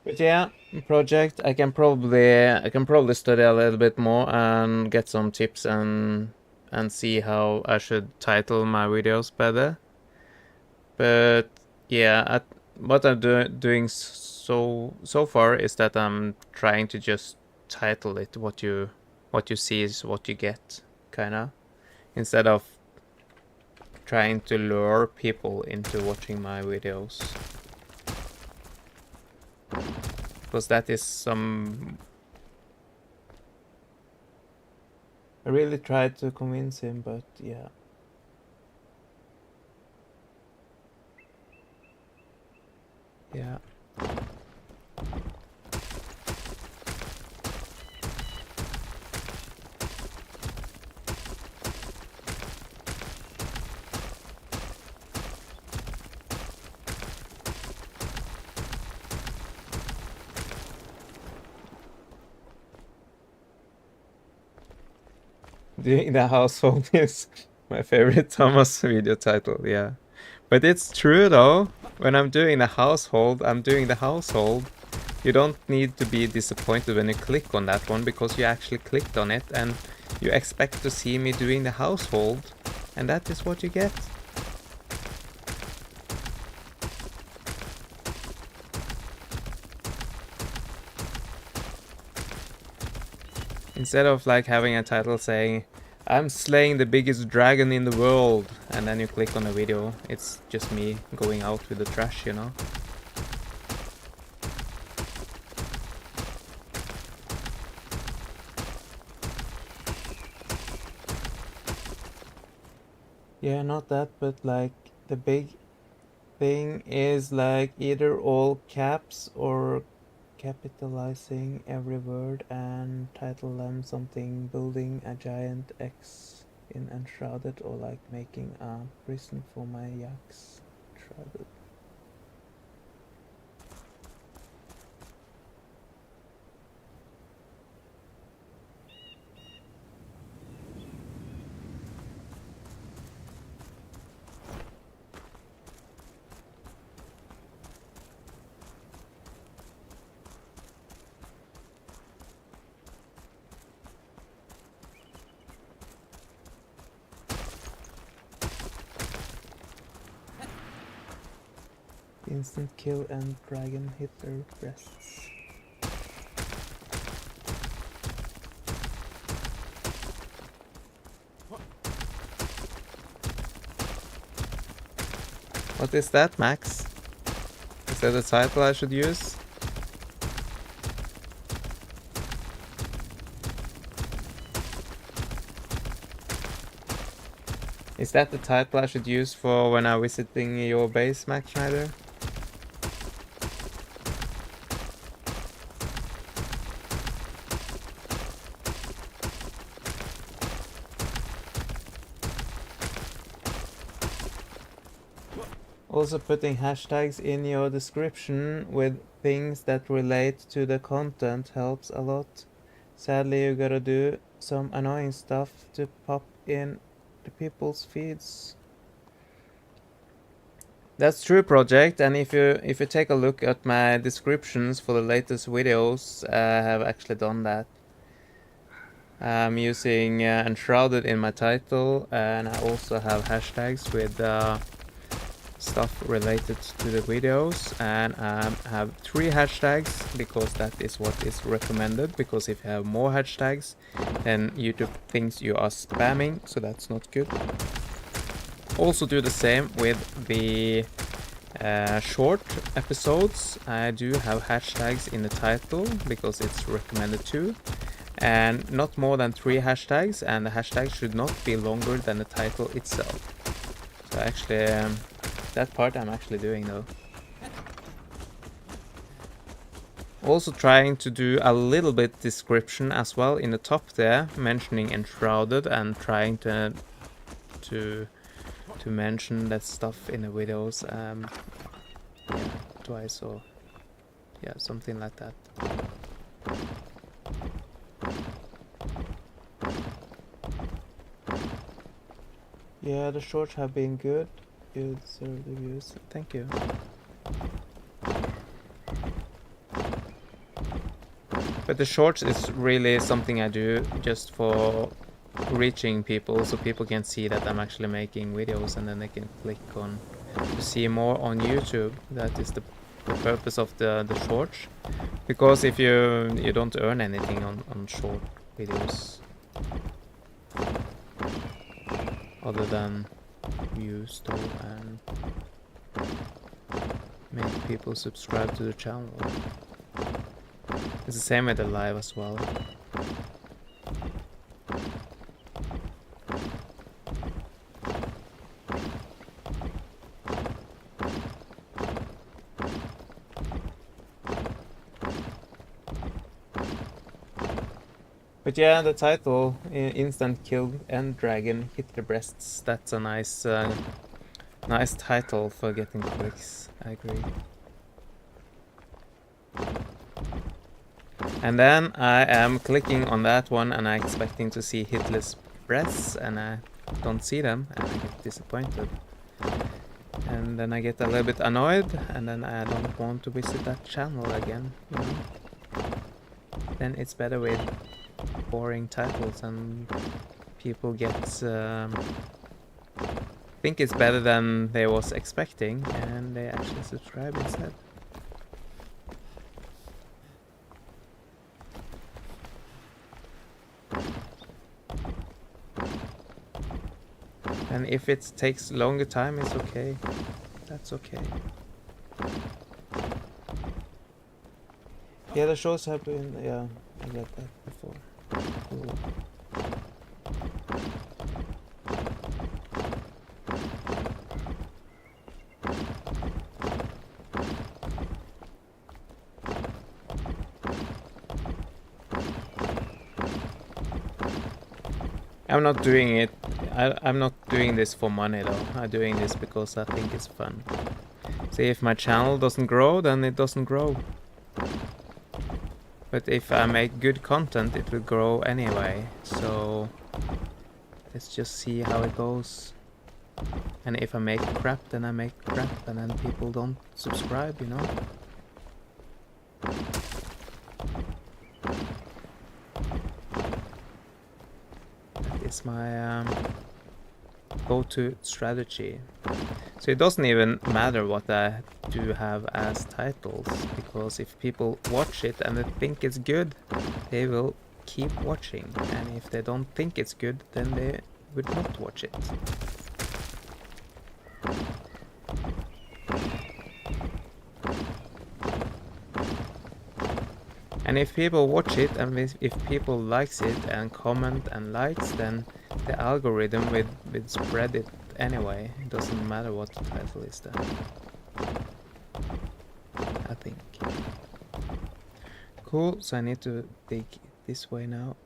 But yeah, project. I can probably study a little bit more and get some tips and see how I should title my videos better. But yeah, what I'm doing so far is that I'm trying to just title it what you see is what you get, kinda, instead of trying to lure people into watching my videos. Because that is some... I really tried to convince him, but yeah. Yeah. Doing the household is my favorite Thomas video title, yeah. But it's true though. When I'm doing the household, I'm doing the household. You don't need to be disappointed when you click on that one, because you actually clicked on it and you expect to see me doing the household, and that is what you get. Instead of like having a title saying, I'm slaying the biggest dragon in the world, and then you click on the video, it's just me going out with the trash, you know? Yeah, not that, but like the big thing is like either all caps or capitalizing every word and title them something, building a giant X in Enshrouded, or like making a prison for my yaks. Enshrouded. Instant kill and dragon hit their breasts. What is that, Max? Is that a title I should use? Is that the title I should use for when I'm visiting your base, Max Schneider? Also, putting hashtags in your description with things that relate to the content helps a lot. Sadly, you gotta do some annoying stuff to pop in the people's feeds. That's true, project, and if you take a look at my descriptions for the latest videos, I have actually done that. I'm using Enshrouded in my title, and I also have hashtags with stuff related to the videos, and I have 3 hashtags because that is what is recommended, because if you have more hashtags then YouTube thinks you are spamming, so that's not good. Also do the same with the short episodes. I do have hashtags in the title because it's recommended too, and not more than 3 hashtags, and the hashtags should not be longer than the title itself. So actually that part I'm actually doing though. Also trying to do a little bit description as well in the top there, mentioning Enshrouded and trying to mention that stuff in the videos yeah, twice or yeah, something like that. Yeah, the shorts have been good. You deserve the views. Thank you. But the shorts is really something I do just for reaching people, so people can see that I'm actually making videos, and then they can click on to see more on YouTube. That is the purpose of the shorts. Because if you don't earn anything on short videos other than views though, and make people subscribe to the channel. It's the same with the live as well. But yeah, the title, Instant Kill and Dragon Hit the Breasts, that's a nice nice title for getting clicks, I agree. And then I am clicking on that one and I'm expecting to see hitless breasts, and I don't see them, and I get disappointed. And then I get a little bit annoyed, and then I don't want to visit that channel again, you know? Then it's better with boring titles, and people get think it's better than they was expecting, and they actually subscribe instead. And if it takes longer time, it's okay. That's okay. Yeah, the shows have been, yeah, I read that before. Cool. I'm not doing it. I'm not doing this for money though. I'm doing this because I think it's fun. See, if my channel doesn't grow, then it doesn't grow. But if I make good content, it will grow anyway. So let's just see how it goes. And if I make crap, then I make crap, and then people don't subscribe, you know? That is my go-to strategy. So it doesn't even matter what I do have as titles, because if people watch it and they think it's good, they will keep watching, and if they don't think it's good, then they would not watch it. And if people watch it, and if people likes it and comment and likes, then the algorithm will spread it anyway. It doesn't matter what the title is then, I think. Cool, so I need to dig this way now.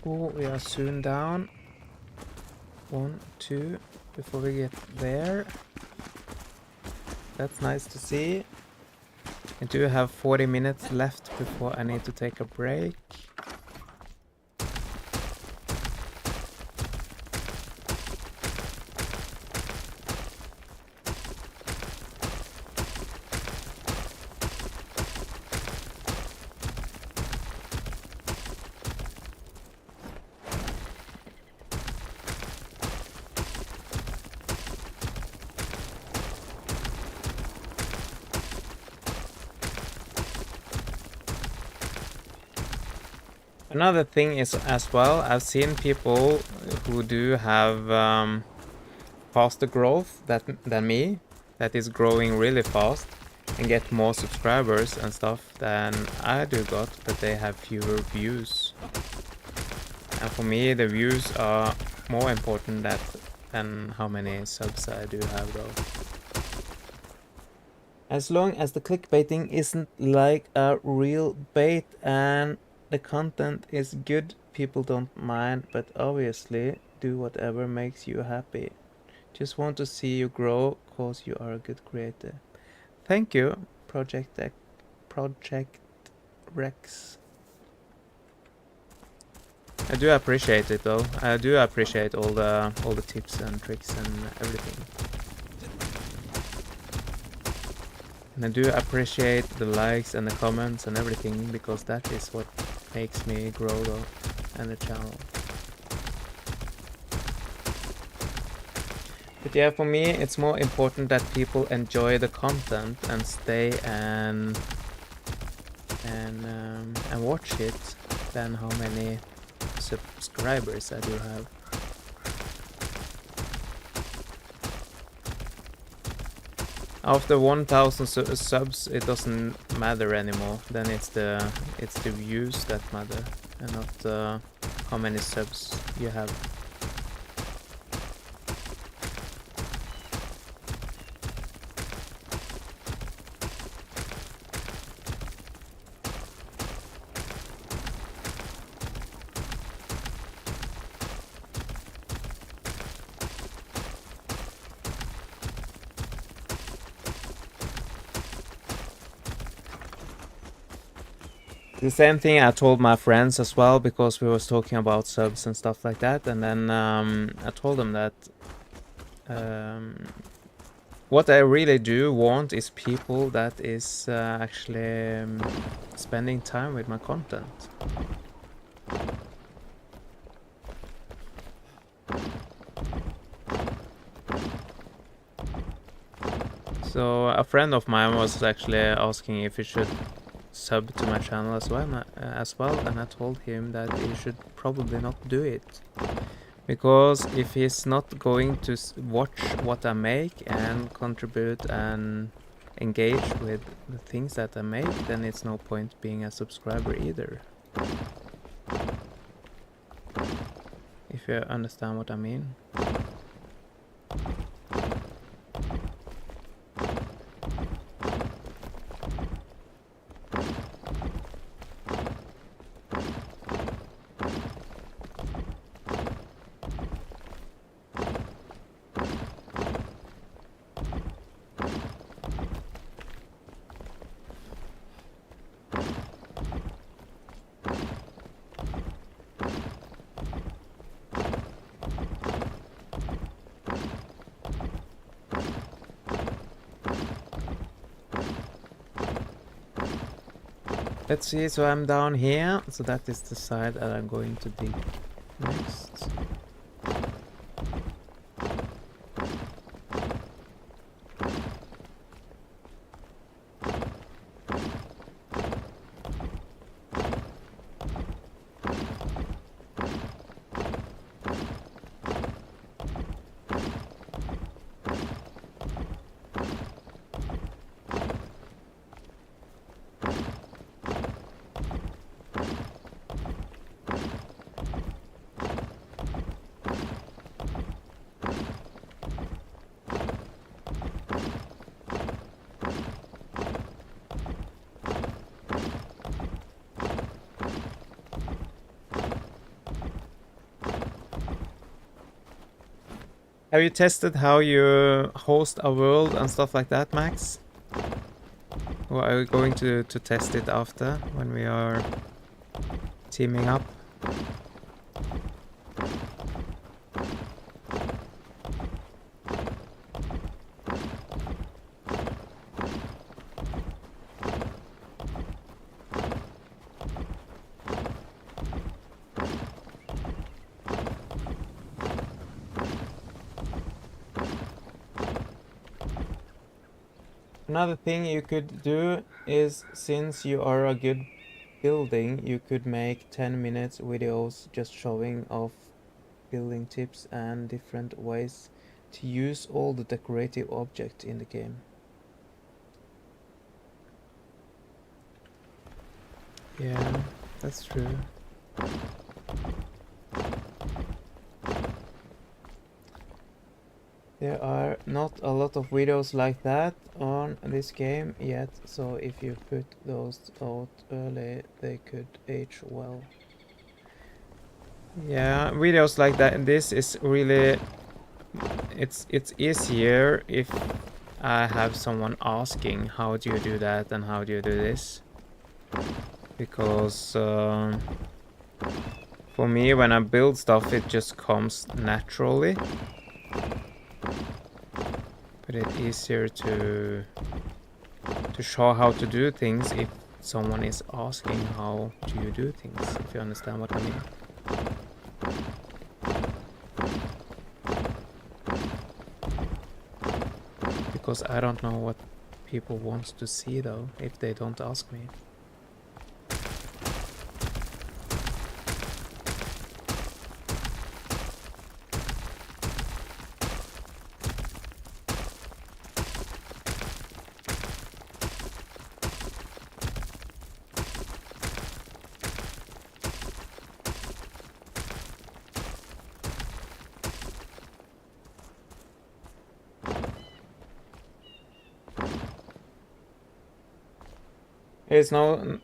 Oh, we are soon down. 1, 2, before we get there. That's nice to see. I do have 40 minutes left before I need to take a break. Another thing is as well, I've seen people who do have faster growth than me, that is growing really fast and get more subscribers and stuff than I do got, but they have fewer views. And for me, the views are more important than how many subs I do have though. As long as the clickbaiting isn't like a real bait and the content is good, people don't mind, but obviously do whatever makes you happy. Just want to see you grow cause you are a good creator. Thank you, Project Rex. I do appreciate it though. I do appreciate all the tips and tricks and everything. And I do appreciate the likes and the comments and everything, because that is what makes me grow though, and the channel. But yeah, for me, it's more important that people enjoy the content and stay and watch it than how many subscribers I do have. After 1,000 subs, it doesn't matter anymore. Then it's the views that matter, and not how many subs you have. The same thing I told my friends as well, because we was talking about subs and stuff like that, and then I told them that what I really do want is people that is actually spending time with my content. So a friend of mine was actually asking if he should sub to my channel as well, and I told him that he should probably not do it, because if he's not going to watch what I make and contribute and engage with the things that I make, then it's no point being a subscriber either. If you understand what I mean. Let's see, so I'm down here, so that is the side that I'm going to dig next. Have you tested how you host a world and stuff like that, Max? Or are we going to test it after, when we are teaming up? Another thing you could do is, since you are a good building, you could make 10-minute videos just showing off building tips and different ways to use all the decorative objects in the game. Yeah, that's true. There are not a lot of videos like that on this game yet, so if you put those out early, they could age well. Yeah, videos like that, this is really, it's easier if I have someone asking how do you do that and how do you do this, because for me when I build stuff it just comes naturally, but it's easier to show how to do things if someone is asking how do you do things, if you understand what I mean. Because I don't know what people want to see though, if they don't ask me. It's no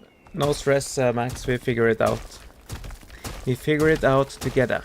stress, Max. We figure it out. We figure it out together.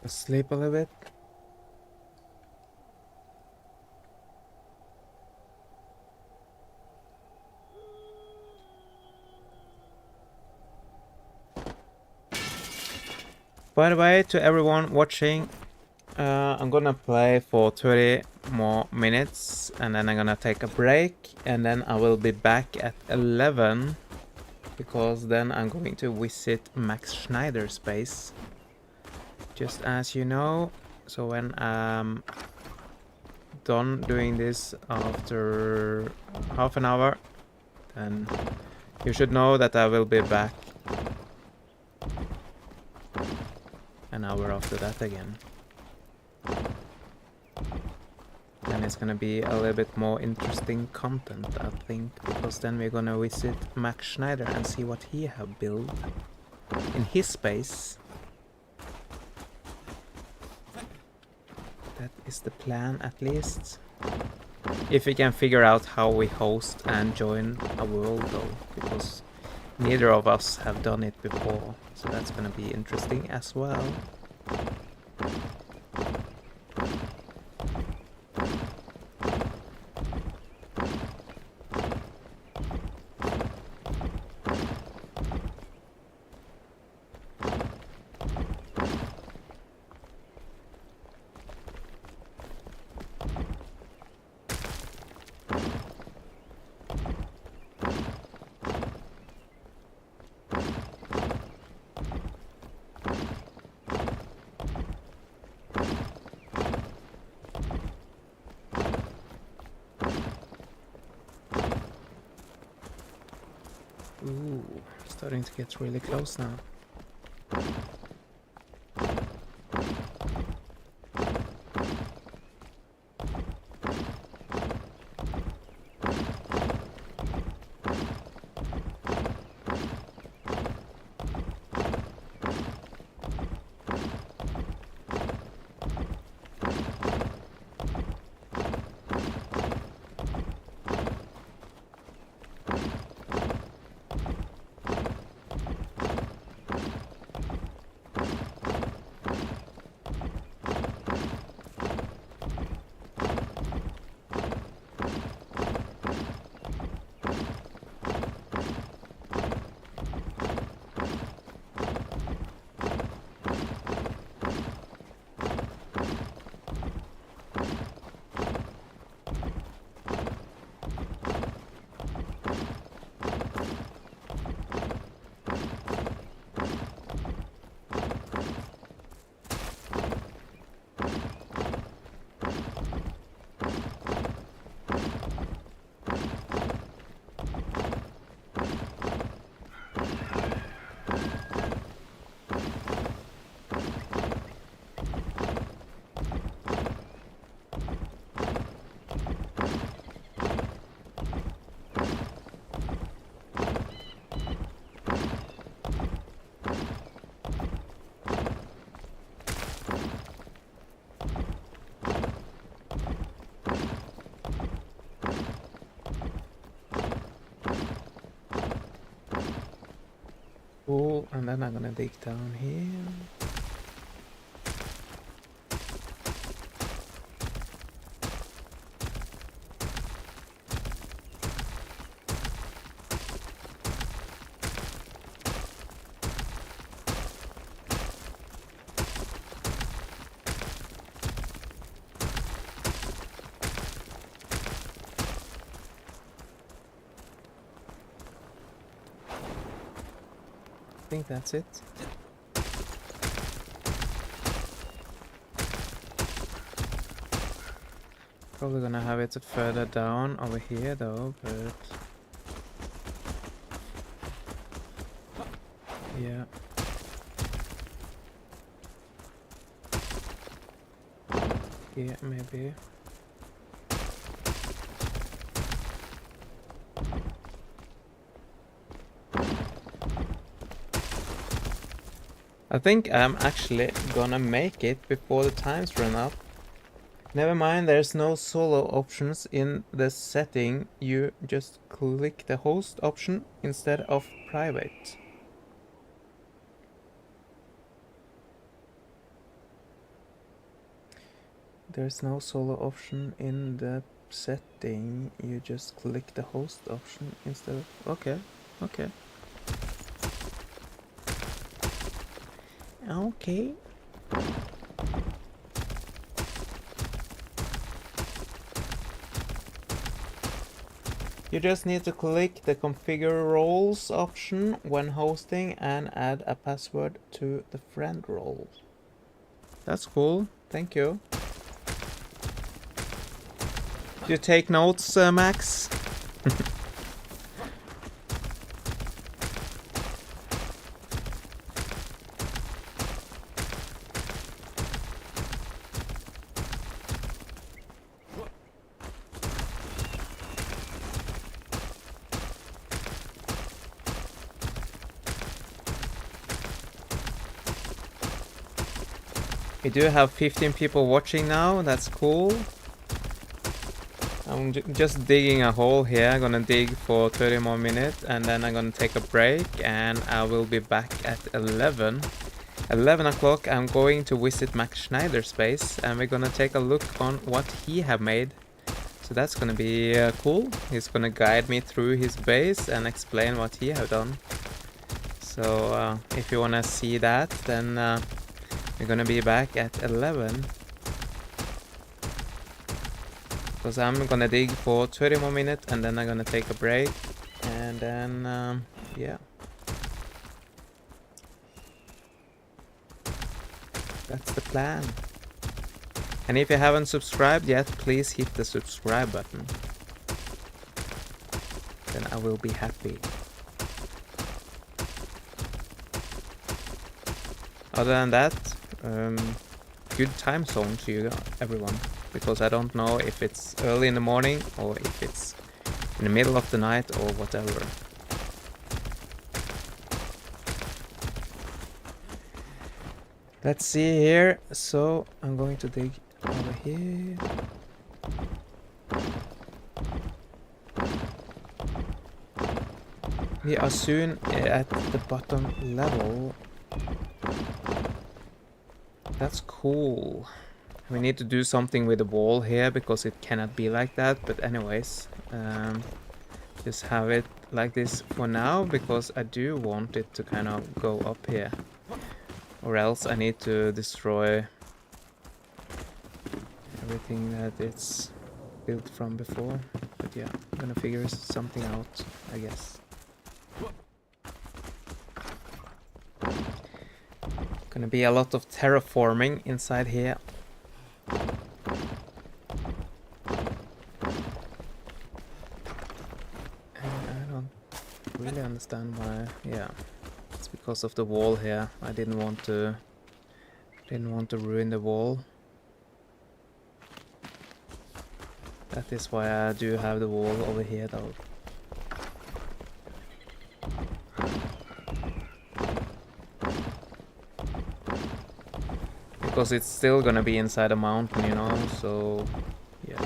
Sleep a little bit. By the way, to everyone watching, I'm gonna play for 30 more minutes and then I'm gonna take a break and then I will be back at 11 because then I'm going to visit Max Schneider's base, just as you know. So when I'm done doing this after half an hour, then you should know that I will be back an hour after that again. Then it's gonna be a little bit more interesting content, I think, because then we're gonna visit Max Schneider and see what he have built. in his space. That is the plan, at least. If we can figure out how we host and join a world, though, because neither of us have done it before, so that's gonna be interesting as well. Ooh, starting to get really close now. Cool, and then I'm gonna dig down here. I think that's it. Probably gonna have it further down over here though, but yeah. Yeah, maybe. I think I'm actually gonna make it before the times run up. Never mind, there's no solo options in the setting. You just click the host option instead of private. There's no solo option in the setting. You just click the host option instead of... Okay, okay. Okay. You just need to click the configure roles option when hosting and add a password to the friend role. That's cool. Thank you. Do you take notes, Max? We do have 15 people watching now. That's cool. I'm just digging a hole here. I'm gonna dig for 30 more minutes and then I'm gonna take a break and I will be back at 11. 11 o'clock I'm going to visit Max Schneider's base and we're gonna take a look on what he have made. So that's gonna be cool. He's gonna guide me through his base and explain what he have done. So if you wanna see that, then we're gonna be back at 11. Because I'm gonna dig for 30 more minutes and then I'm gonna take a break. And then, yeah. That's the plan. And if you haven't subscribed yet, please hit the subscribe button. Then I will be happy. Other than that, good time zone to you, everyone. Because I don't know if it's early in the morning or if it's in the middle of the night or whatever. Let's see here. So I'm going to dig over here. We are soon at the bottom level. That's cool. We need to do something with the wall here because it cannot be like that. But anyways, just have it like this for now because I do want it to kind of go up here. Or else I need to destroy everything that it's built from before. But yeah, I'm gonna figure something out, I guess. Gonna be a lot of terraforming inside here. And I don't really understand why. Yeah, it's because of the wall here. I didn't want to ruin the wall. That is why I do have the wall over here though. Because it's still gonna be inside a mountain, you know, so yeah.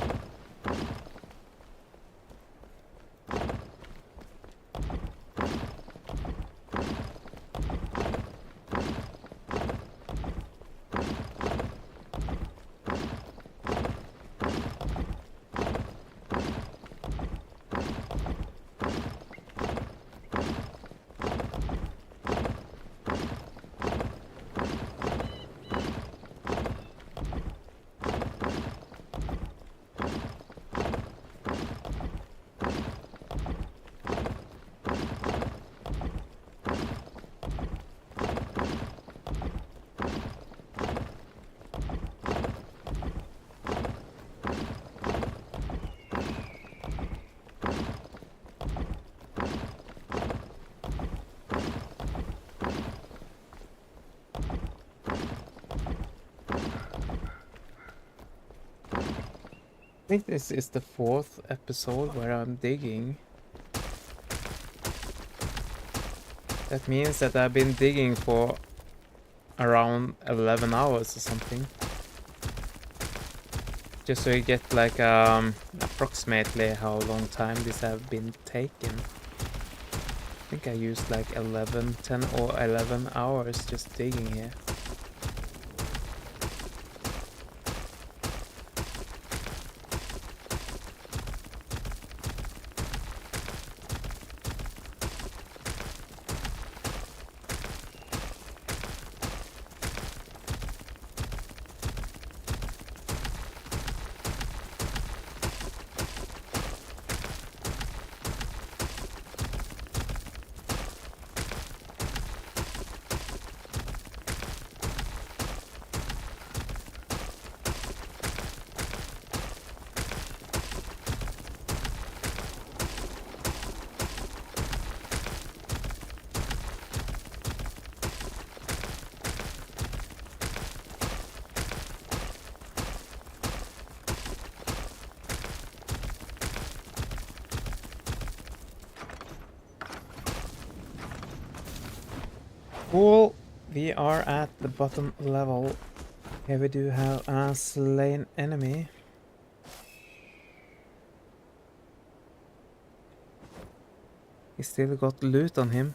I think this is the 4th episode where I'm digging. That means that I've been digging for around 11 hours or something. Just so you get like approximately how long time this have been taken. I think I used like 10 or 11 hours just digging here. Cool, we are at the bottom level. Here we do have a slain enemy. He still got loot on him.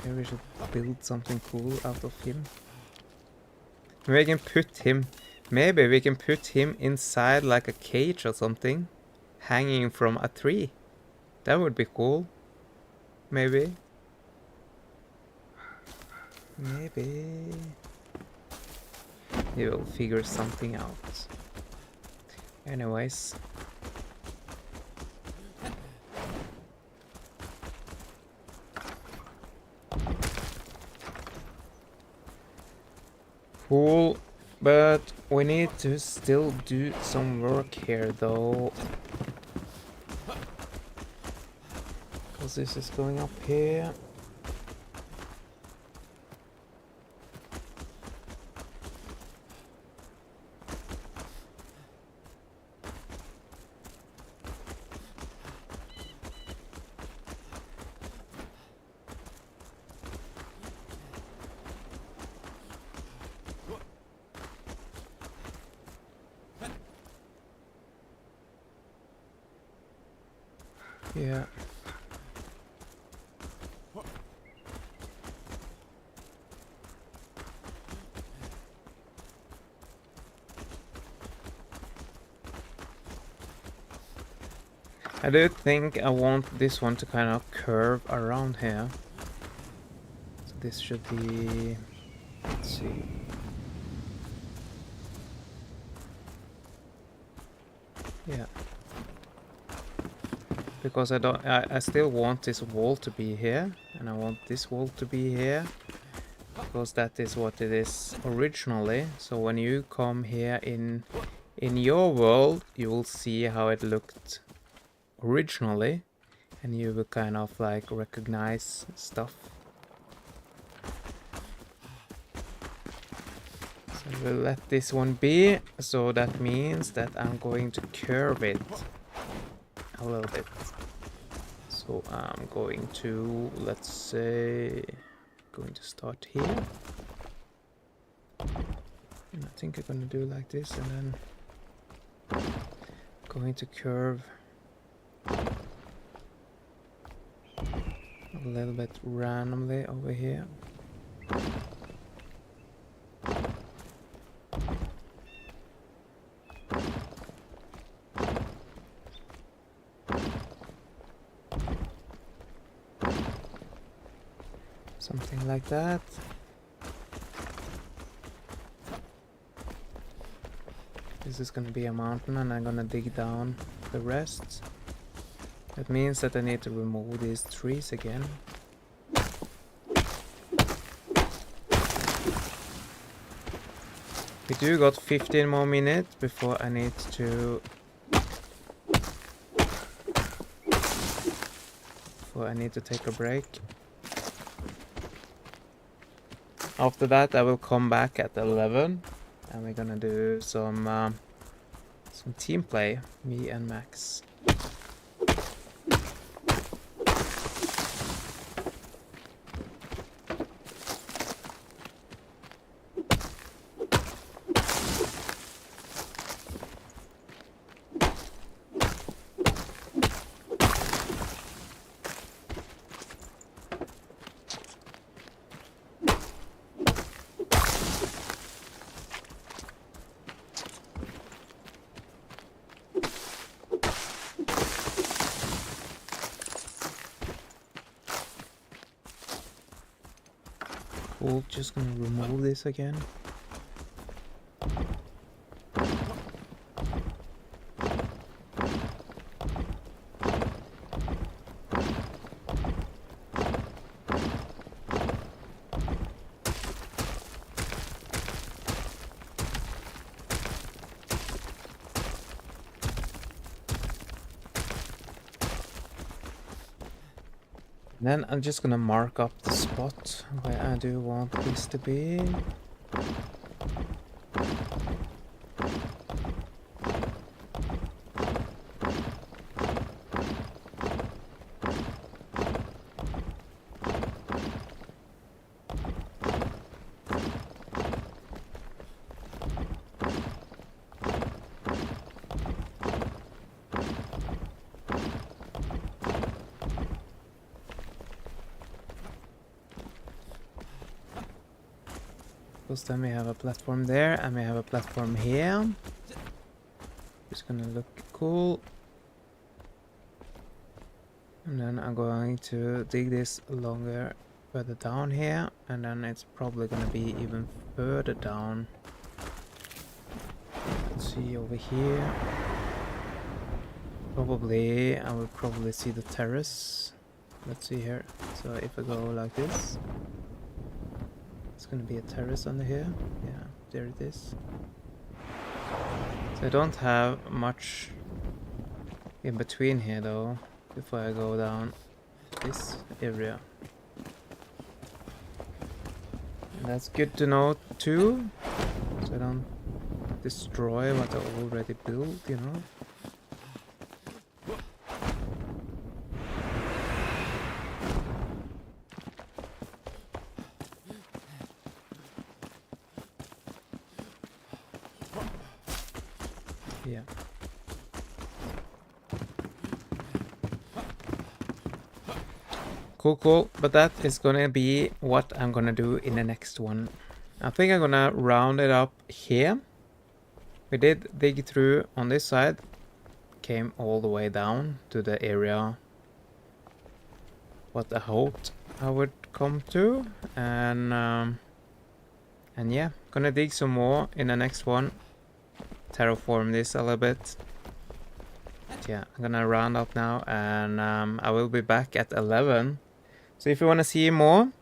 Maybe we should build something cool out of him. Maybe we can put him... Maybe we can put him inside like a cage or something. Hanging from a tree. That would be cool. Maybe. Maybe... You will figure something out. Anyways. Cool, but we need to still do some work here though. Because this is going up here. Yeah. I do think I want this one to kind of curve around here. So this should be... Let's see. Yeah. Because I still want this wall to be here, and I want this wall to be here, because that is what it is originally. So when you come here in your world, you will see how it looked originally, and you will kind of like recognize stuff. So we'll let this one be, so that means that I'm going to curve it a little bit. So I'm going to, let's say, going to start here. And I think I'm gonna do like this, and then going to curve a little bit randomly over here. Something like that. This is gonna be a mountain, and I'm gonna dig down the rest. That means that I need to remove these trees again. We do got 15 more minutes before I need to... take a break. After that, I will come back at 11, and we're gonna do some team play, me and Max. Cool, just gonna remove this again. Then I'm just gonna mark up the spot where I do want this to be. because then we have a platform there and we have a platform here. It's gonna look cool. And then I'm going to dig this longer further down here, and then it's probably gonna be even further down. Let's see over here. Probably, I will probably see the terrace. Let's see here. So if I go like this, it's gonna be a terrace under here. Yeah, there it is. So I don't have much in between here though, before I go down this area. And that's good to know too, so I don't destroy what I already built, you know. Yeah. Cool. But that is gonna be what I'm gonna do in the next one. I think I'm gonna round it up here. We did dig through on this side, came all the way down to the area what I hoped I would come to, and yeah, gonna dig some more in the next one. Terraform this a little bit. But yeah, I'm gonna round up now, and I will be back at 11. So if you want to see more,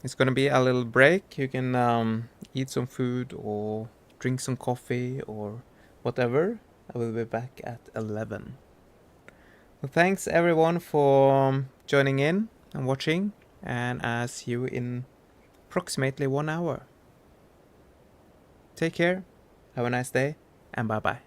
it's gonna be a little break. You can eat some food or drink some coffee or whatever. I will be back at 11. So thanks everyone for joining in and watching, and I'll see you in approximately 1 hour. Take care, have a nice day, and bye bye.